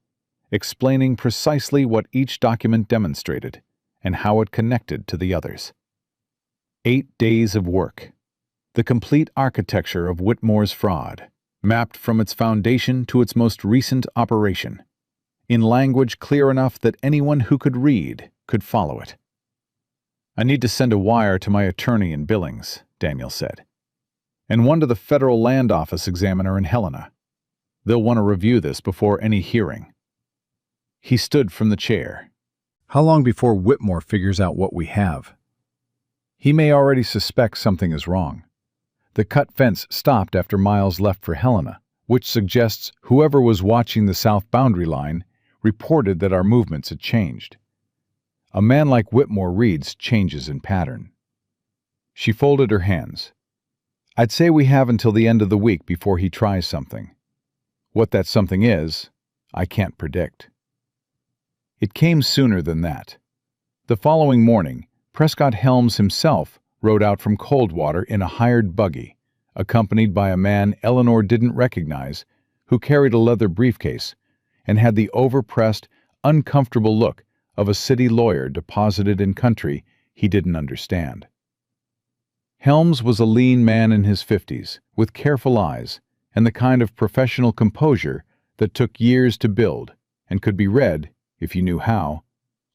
explaining precisely what each document demonstrated and how it connected to the others. 8 days of work. The complete architecture of Whitmore's fraud, mapped from its foundation to its most recent operation, in language clear enough that anyone who could read could follow it. "I need to send a wire to my attorney in Billings," Daniel said, "and one to the Federal Land Office examiner in Helena. They'll want to review this before any hearing." He stood from the chair. How long before Whitmore figures out what we have? He may already suspect something is wrong. The cut fence stopped after Miles left for Helena, which suggests whoever was watching the south boundary line reported that our movements had changed. A man like Whitmore reads changes in pattern. She folded her hands. "I'd say we have until the end of the week before he tries something. What that something is, I can't predict." It came sooner than that. The following morning, Prescott Helms himself rode out from Coldwater in a hired buggy, accompanied by a man Eleanor didn't recognize, who carried a leather briefcase and had the overpressed, uncomfortable look of a city lawyer deposited in country he didn't understand. Helms was a lean man in his 50s, with careful eyes and the kind of professional composure that took years to build and could be read, if you knew how,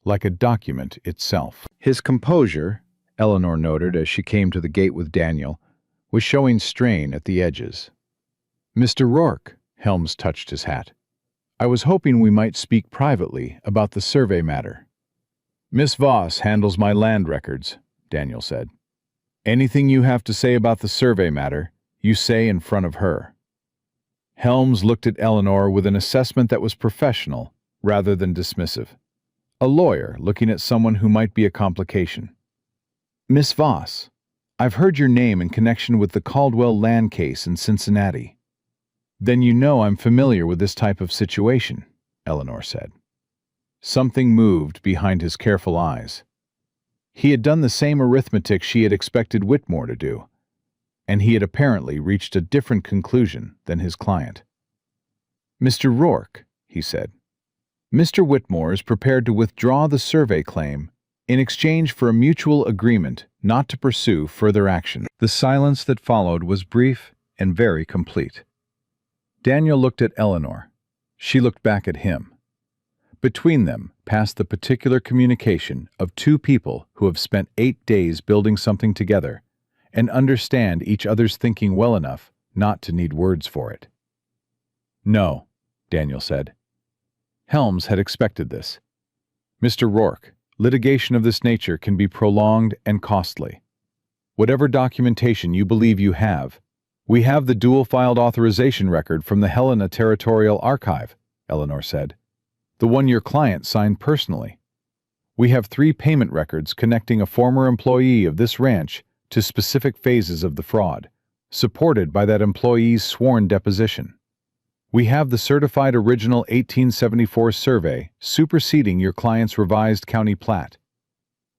like a document itself. His composure, Eleanor noted as she came to the gate with Daniel, was showing strain at the edges. "Mr. Rourke," Helms touched his hat, "I was hoping we might speak privately about the survey matter." "Miss Voss handles my land records," Daniel said. "Anything you have to say about the survey matter, you say in front of her." Helms looked at Eleanor with an assessment that was professional rather than dismissive. A lawyer looking at someone who might be a complication. "Miss Voss, I've heard your name in connection with the Caldwell land case in Cincinnati." "Then you know I'm familiar with this type of situation," Eleanor said. Something moved behind his careful eyes. He had done the same arithmetic she had expected Whitmore to do, and he had apparently reached a different conclusion than his client. "Mr. Rourke," he said, "Mr. Whitmore is prepared to withdraw the survey claim in exchange for a mutual agreement not to pursue further action." The silence that followed was brief and very complete. Daniel looked at Eleanor. She looked back at him. Between them passed the particular communication of two people who have spent 8 days building something together and understand each other's thinking well enough not to need words for it. "No," Daniel said. Helms had expected this. "Mr. Rourke, litigation of this nature can be prolonged and costly. Whatever documentation you believe you have, we have the dual-filed authorization record from the Helena Territorial Archive," Eleanor said. "The one your client signed personally. We have 3 payment records connecting a former employee of this ranch to specific phases of the fraud, supported by that employee's sworn deposition. We have the certified original 1874 survey superseding your client's revised county plat.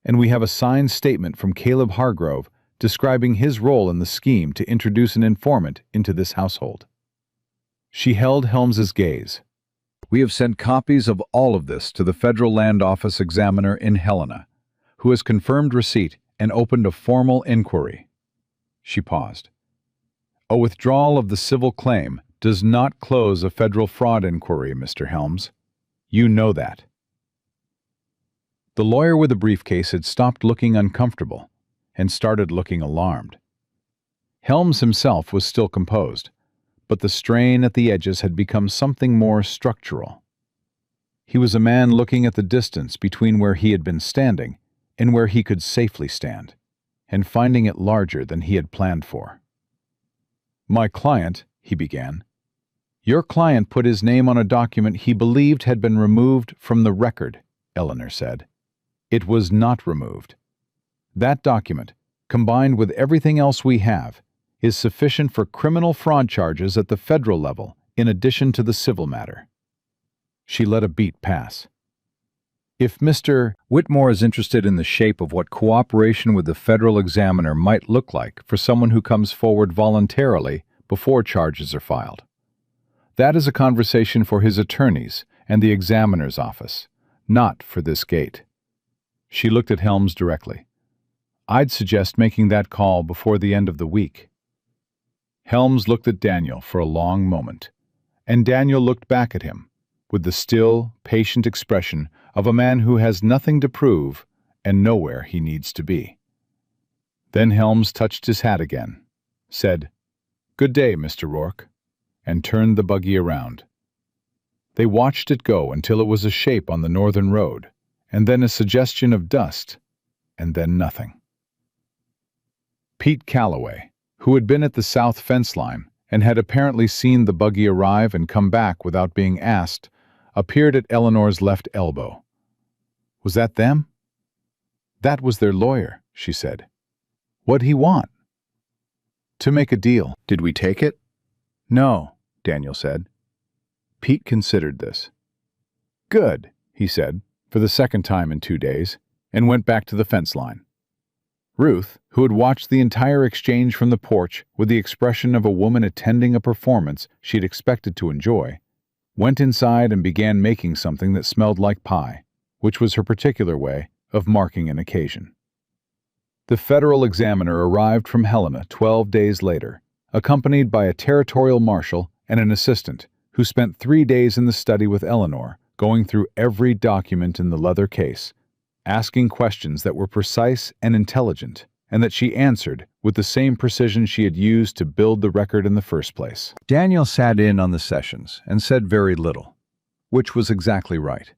And we have a signed statement from Caleb Hargrove describing his role in the scheme to introduce an informant into this household." She held Helms's gaze. "We have sent copies of all of this to the Federal Land Office examiner in Helena, who has confirmed receipt and opened a formal inquiry." She paused. "A withdrawal of the civil claim does not close a federal fraud inquiry, Mr. Helms. You know that." The lawyer with the briefcase had stopped looking uncomfortable and started looking alarmed. Helms himself was still composed, but the strain at the edges had become something more structural. He was a man looking at the distance between where he had been standing and where he could safely stand, and finding it larger than he had planned for. "My client," he began. "Your client put his name on a document he believed had been removed from the record," Eleanor said. "It was not removed. That document, combined with everything else we have, is sufficient for criminal fraud charges at the federal level in addition to the civil matter." She let a beat pass. "If Mr. Whitmore is interested in the shape of what cooperation with the federal examiner might look like for someone who comes forward voluntarily before charges are filed. That is a conversation for his attorneys and the examiner's office, not for this gate." She looked at Helms directly. "I'd suggest making that call before the end of the week." Helms looked at Daniel for a long moment, and Daniel looked back at him with the still, patient expression of a man who has nothing to prove and nowhere he needs to be. Then Helms touched his hat again, said, "Good day, Mr. Rourke," and turned the buggy around. They watched it go until it was a shape on the northern road, and then a suggestion of dust, and then nothing. Pete Calloway, who had been at the south fence line and had apparently seen the buggy arrive and come back without being asked, appeared at Eleanor's left elbow. "Was that them?" "That was their lawyer," she said. "What'd he want?" "To make a deal." "Did we take it?" "No," Daniel said. Pete considered this. "Good," he said, for the second time in 2 days, and went back to the fence line. Ruth, who had watched the entire exchange from the porch with the expression of a woman attending a performance she'd expected to enjoy, went inside and began making something that smelled like pie, which was her particular way of marking an occasion. The federal examiner arrived from Helena 12 days later, accompanied by a territorial marshal and an assistant, who spent 3 days in the study with Eleanor, going through every document in the leather case, asking questions that were precise and intelligent, and that she answered with the same precision she had used to build the record in the first place. Daniel sat in on the sessions and said very little, which was exactly right.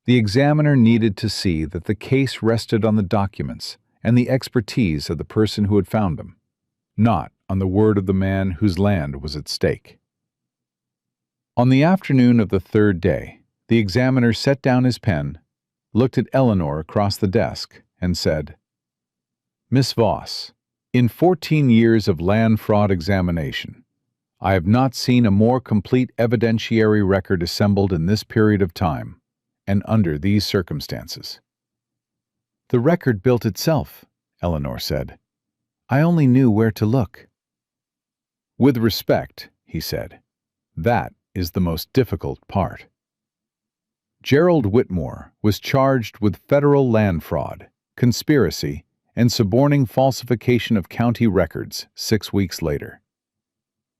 The examiner needed to see that the case rested on the documents and the expertise of the person who had found them, not on the word of the man whose land was at stake. On the afternoon of the third day, the examiner set down his pen, looked at Eleanor across the desk, and said, "Miss Voss, in 14 years of land fraud examination, I have not seen a more complete evidentiary record assembled in this period of time, and under these circumstances." "The record built itself," Eleanor said. "I only knew where to look." "With respect," he said, "that is the most difficult part." Gerald Whitmore was charged with federal land fraud, conspiracy, and suborning falsification of county records 6 weeks later.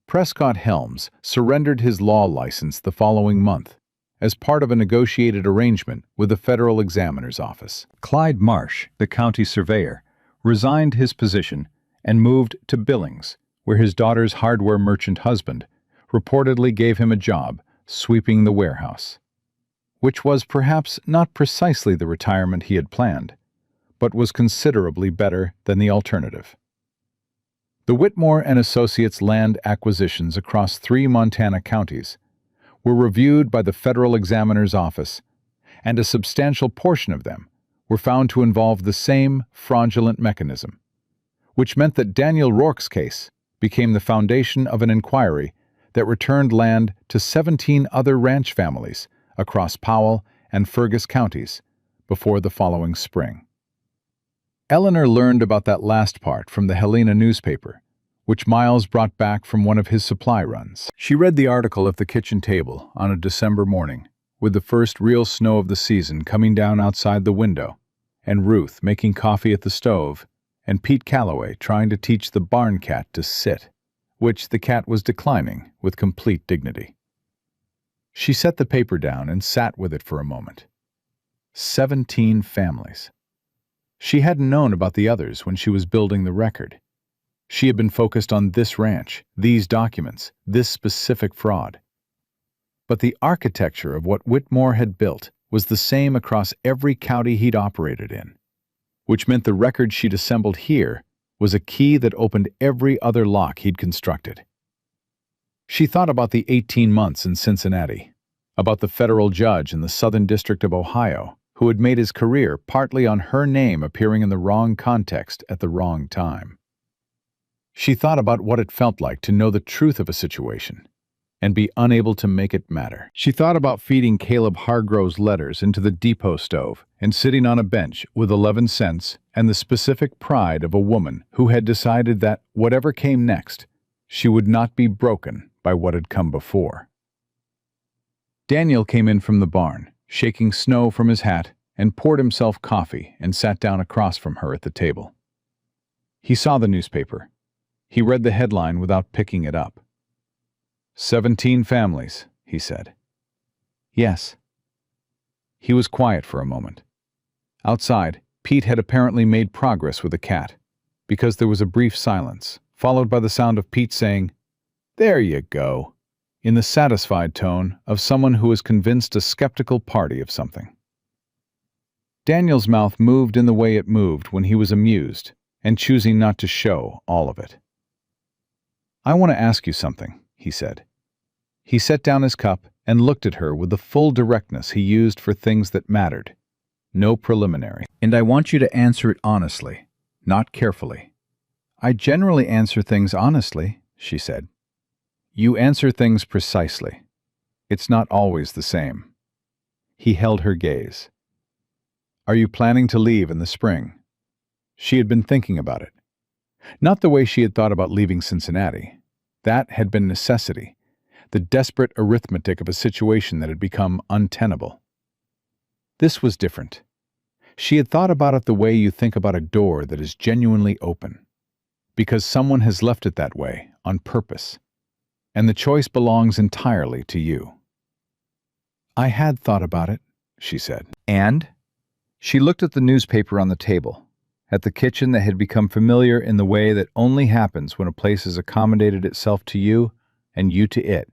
Prescott Helms surrendered his law license the following month as part of a negotiated arrangement with the federal examiner's office. Clyde Marsh, the county surveyor, resigned his position and moved to Billings, where his daughter's hardware merchant husband reportedly gave him a job sweeping the warehouse, which was perhaps not precisely the retirement he had planned, but was considerably better than the alternative. The Whitmore and Associates land acquisitions across 3 Montana counties were reviewed by the federal examiner's office, and a substantial portion of them were found to involve the same fraudulent mechanism, which meant that Daniel Rourke's case became the foundation of an inquiry that returned land to 17 other ranch families across Powell and Fergus counties before the following spring. Eleanor learned about that last part from the Helena newspaper, which Miles brought back from one of his supply runs. She read the article at the kitchen table on a December morning, with the first real snow of the season coming down outside the window, and Ruth making coffee at the stove, and Pete Calloway trying to teach the barn cat to sit, which the cat was declining with complete dignity. She set the paper down and sat with it for a moment. 17 families. She hadn't known about the others when she was building the record. She had been focused on this ranch, these documents, this specific fraud. But the architecture of what Whitmore had built was the same across every county he'd operated in, which meant the record she'd assembled here was a key that opened every other lock he'd constructed. She thought about the 18 months in Cincinnati, about the federal judge in the Southern District of Ohio who had made his career partly on her name appearing in the wrong context at the wrong time. She thought about what it felt like to know the truth of a situation and be unable to make it matter. She thought about feeding Caleb Hargrove's letters into the depot stove and sitting on a bench with 11 cents and the specific pride of a woman who had decided that whatever came next, she would not be broken by what had come before. Daniel came in from the barn, shaking snow from his hat, and poured himself coffee and sat down across from her at the table. He saw the newspaper. He read the headline without picking it up. 17 families, he said. Yes. He was quiet for a moment. Outside, Pete had apparently made progress with the cat, because there was a brief silence, followed by the sound of Pete saying, "There you go," in the satisfied tone of someone who has convinced a skeptical party of something. Daniel's mouth moved in the way it moved when he was amused, and choosing not to show all of it. "I want to ask you something," he said. He set down his cup and looked at her with the full directness he used for things that mattered. No preliminary. "And I want you to answer it honestly, not carefully." "I generally answer things honestly," she said. "You answer things precisely. It's not always the same." He held her gaze. "Are you planning to leave in the spring?" She had been thinking about it. Not the way she had thought about leaving Cincinnati. That had been necessity, the desperate arithmetic of a situation that had become untenable. This was different. She had thought about it the way you think about a door that is genuinely open, because someone has left it that way on purpose, and the choice belongs entirely to you. "I had thought about it," she said. "And?" She looked at the newspaper on the table, at the kitchen that had become familiar in the way that only happens when a place has accommodated itself to you and you to it,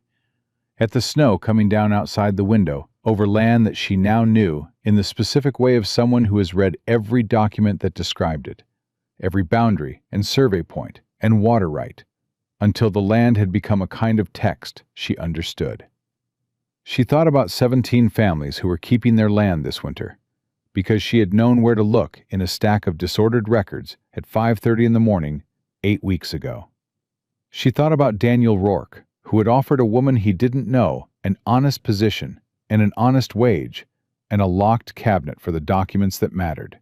at the snow coming down outside the window over land that she now knew in the specific way of someone who has read every document that described it, every boundary and survey point and water right, until the land had become a kind of text she understood. She thought about 17 families who were keeping their land this winter, because she had known where to look in a stack of disordered records at 5:30 in the morning 8 weeks ago. She thought about Daniel Rourke, who had offered a woman he didn't know an honest position and an honest wage and a locked cabinet for the documents that mattered,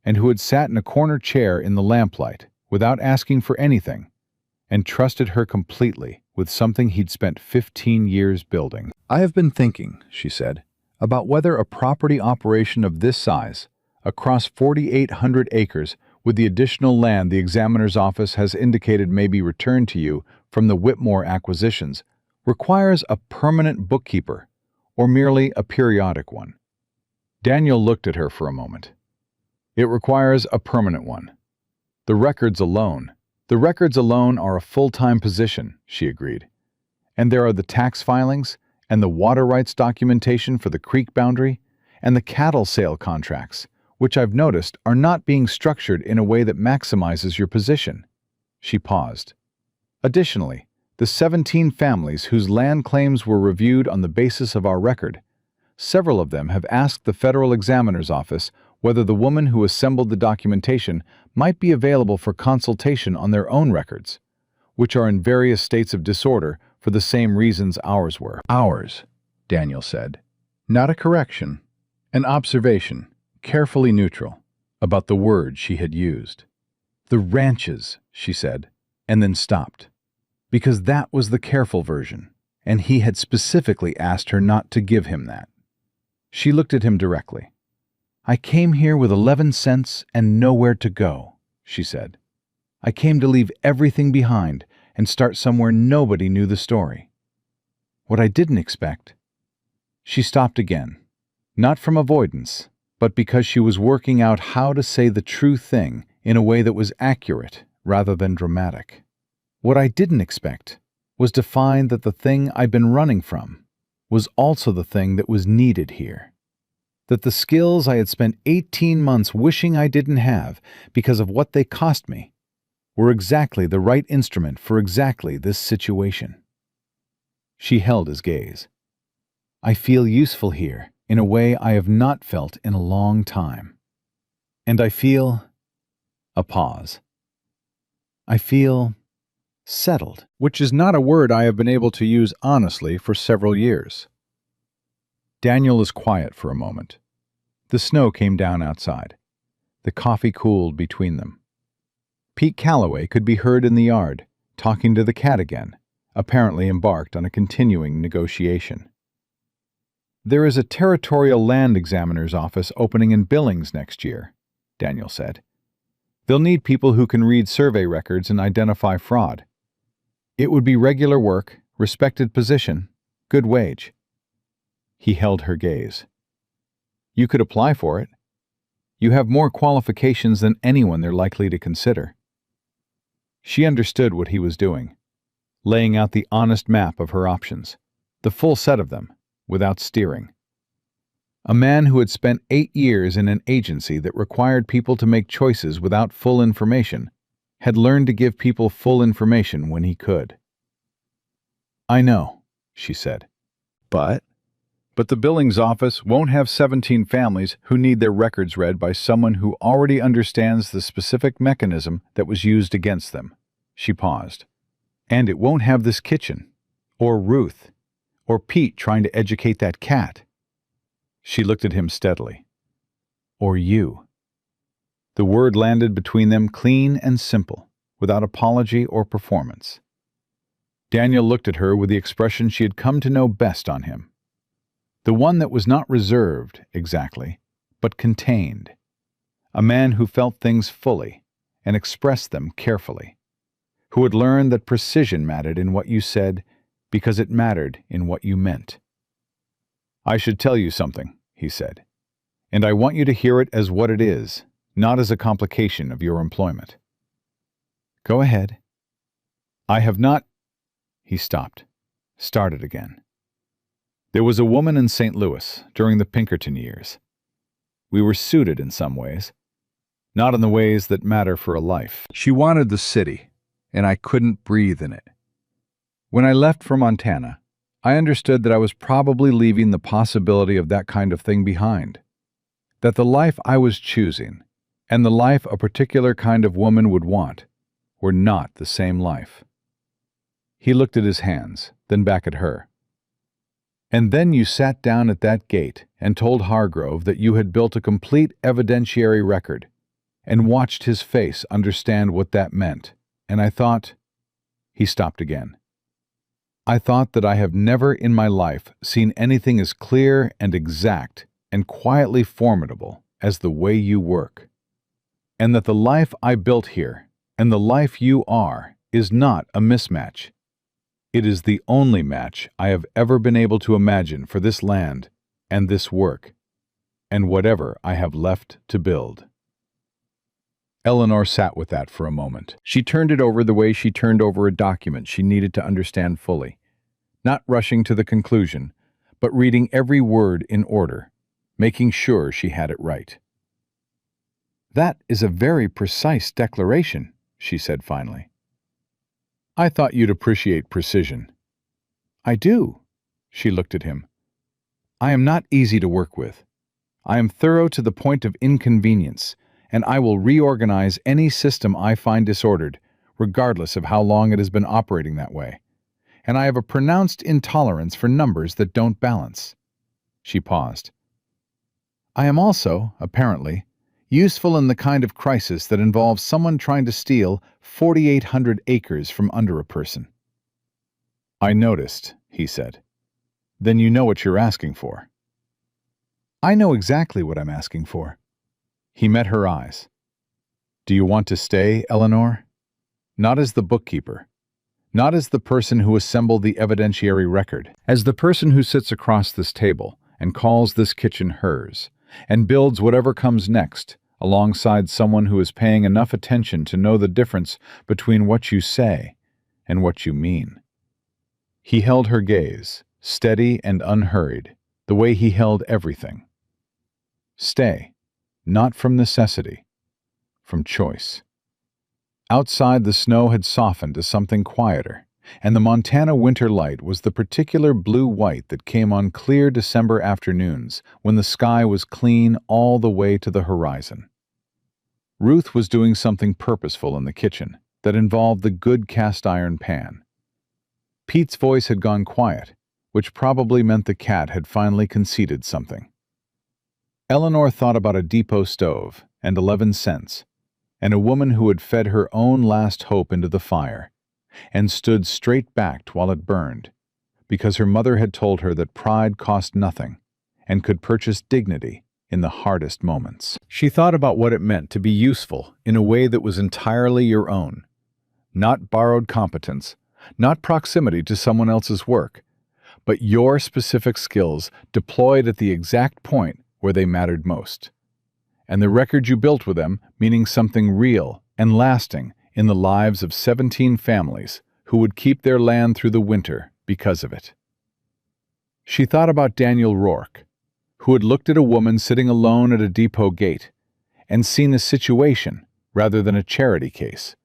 and who had sat in a corner chair in the lamplight without asking for anything and trusted her completely with something he'd spent 15 years building. "I have been thinking," she said, "about whether a property operation of this size, across 4,800 acres, with the additional land the examiner's office has indicated may be returned to you from the Whitmore acquisitions, requires a permanent bookkeeper or merely a periodic one." Daniel looked at her for a moment. "It requires a permanent one. The records alone are a full-time position," she agreed. "And there are the tax filings, and the water rights documentation for the creek boundary, and the cattle sale contracts, which I've noticed are not being structured in a way that maximizes your position." She paused. "Additionally, the 17 families whose land claims were reviewed on the basis of our record, several of them have asked the Federal Examiner's Office whether the woman who assembled the documentation might be available for consultation on their own records, which are in various states of disorder for the same reasons ours were." "Ours," Daniel said. Not a correction, an observation, carefully neutral, about the word she had used. "The ranches," she said, and then stopped, because that was the careful version, and he had specifically asked her not to give him that. She looked at him directly. "I came here with 11 cents and nowhere to go," she said. "I came to leave everything behind and start somewhere nobody knew the story. What I didn't expect—" She stopped again, not from avoidance, but because she was working out how to say the true thing in a way that was accurate rather than dramatic. "What I didn't expect was to find that the thing I've been running from, was also the thing that was needed here. That the skills I had spent 18 months wishing I didn't have because of what they cost me were exactly the right instrument for exactly this situation. She held his gaze. I feel useful here in a way I have not felt in a long time. And I feel... A pause. I feel settled, which is not a word I have been able to use honestly for several years. Daniel is quiet for a moment. The snow came down outside. The coffee cooled between them. Pete Calloway could be heard in the yard, talking to the cat again, apparently embarked on a continuing negotiation. There is a territorial land examiner's office opening in Billings next year, Daniel said. They'll need people who can read survey records and identify fraud. It would be regular work, respected position, good wage. He held her gaze. You could apply for it. You have more qualifications than anyone they're likely to consider. She understood what he was doing, laying out the honest map of her options, the full set of them, without steering. A man who had spent 8 years in an agency that required people to make choices without full information had learned to give people full information when he could. I know, she said. But the Billings office won't have 17 families who need their records read by someone who already understands the specific mechanism that was used against them. She paused. And it won't have this kitchen, or Ruth, or Pete trying to educate that cat. She looked at him steadily. Or you. The word landed between them clean and simple, without apology or performance. Daniel looked at her with the expression she had come to know best on him. The one that was not reserved, exactly, but contained. A man who felt things fully and expressed them carefully. Who had learned that precision mattered in what you said because it mattered in what you meant. I should tell you something, he said, and I want you to hear it as what it is, not as a complication of your employment. Go ahead. I have not... He stopped, started again. There was a woman in St. Louis during the Pinkerton years. We were suited in some ways, not in the ways that matter for a life. She wanted the city, and I couldn't breathe in it. When I left for Montana, I understood that I was probably leaving the possibility of that kind of thing behind. That the life I was choosing, and the life a particular kind of woman would want, were not the same life. He looked at his hands, then back at her. And then you sat down at that gate and told Hargrove that you had built a complete evidentiary record, and watched his face understand what that meant, and I thought... He stopped again. I thought that I have never in my life seen anything as clear and exact and quietly formidable as the way you work. And that the life I built here and the life you are is not a mismatch. It is the only match I have ever been able to imagine for this land and this work, and whatever I have left to build. Eleanor sat with that for a moment. She turned it over the way she turned over a document she needed to understand fully, not rushing to the conclusion, but reading every word in order, making sure she had it right. That is a very precise declaration, she said finally. I thought you'd appreciate precision. I do. She looked at him. I am not easy to work with. I am thorough to the point of inconvenience, and I will reorganize any system I find disordered, regardless of how long it has been operating that way. And I have a pronounced intolerance for numbers that don't balance. She paused. I am also, apparently, useful in the kind of crisis that involves someone trying to steal 4,800 acres from under a person. I noticed, he said. Then you know what you're asking for. I know exactly what I'm asking for. He met her eyes. Do you want to stay, Eleanor? Not as the bookkeeper. Not as the person who assembled the evidentiary record. As the person who sits across this table and calls this kitchen hers, and builds whatever comes next, alongside someone who is paying enough attention to know the difference between what you say and what you mean. He held her gaze, steady and unhurried, the way he held everything. Stay, not from necessity, from choice. Outside, the snow had softened to something quieter, and the Montana winter light was the particular blue-white that came on clear December afternoons when the sky was clean all the way to the horizon. Ruth was doing something purposeful in the kitchen that involved the good cast-iron pan. Pete's voice had gone quiet, which probably meant the cat had finally conceded something. Eleanor thought about a depot stove and 11 cents, and a woman who had fed her own last hope into the fire, and stood straight-backed while it burned, because her mother had told her that pride cost nothing and could purchase dignity in the hardest moments. She thought about what it meant to be useful in a way that was entirely your own. Not borrowed competence, not proximity to someone else's work, but your specific skills deployed at the exact point where they mattered most. And the record you built with them meaning something real and lasting in the lives of 17 families who would keep their land through the winter because of it. She thought about Daniel Rourke, who had looked at a woman sitting alone at a depot gate and seen a situation rather than a charity case,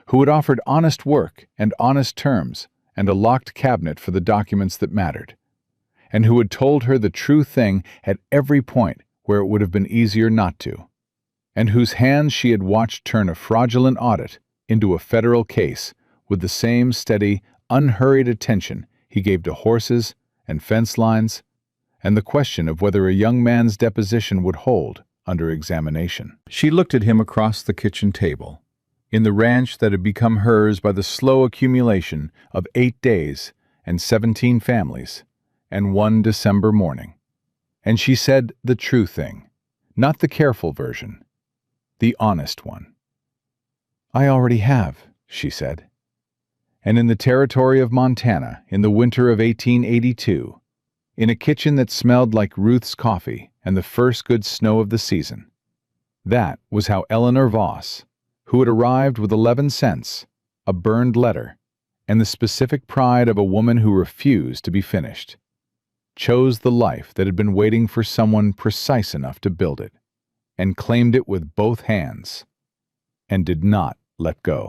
who had offered honest work and honest terms and a locked cabinet for the documents that mattered, and who had told her the true thing at every point where it would have been easier not to, and whose hands she had watched turn a fraudulent audit into a federal case with the same steady, unhurried attention he gave to horses and fence lines and the question of whether a young man's deposition would hold under examination. She looked at him across the kitchen table, in the ranch that had become hers by the slow accumulation of 8 days and 17 families and one December morning. And she said the true thing, not the careful version, the honest one. "I already have," she said. And in the territory of Montana, in the winter of 1882, in a kitchen that smelled like Ruth's coffee and the first good snow of the season, that was how Eleanor Voss, who had arrived with 11 cents, a burned letter, and the specific pride of a woman who refused to be finished, chose the life that had been waiting for someone precise enough to build it, and claimed it with both hands, and did not let go.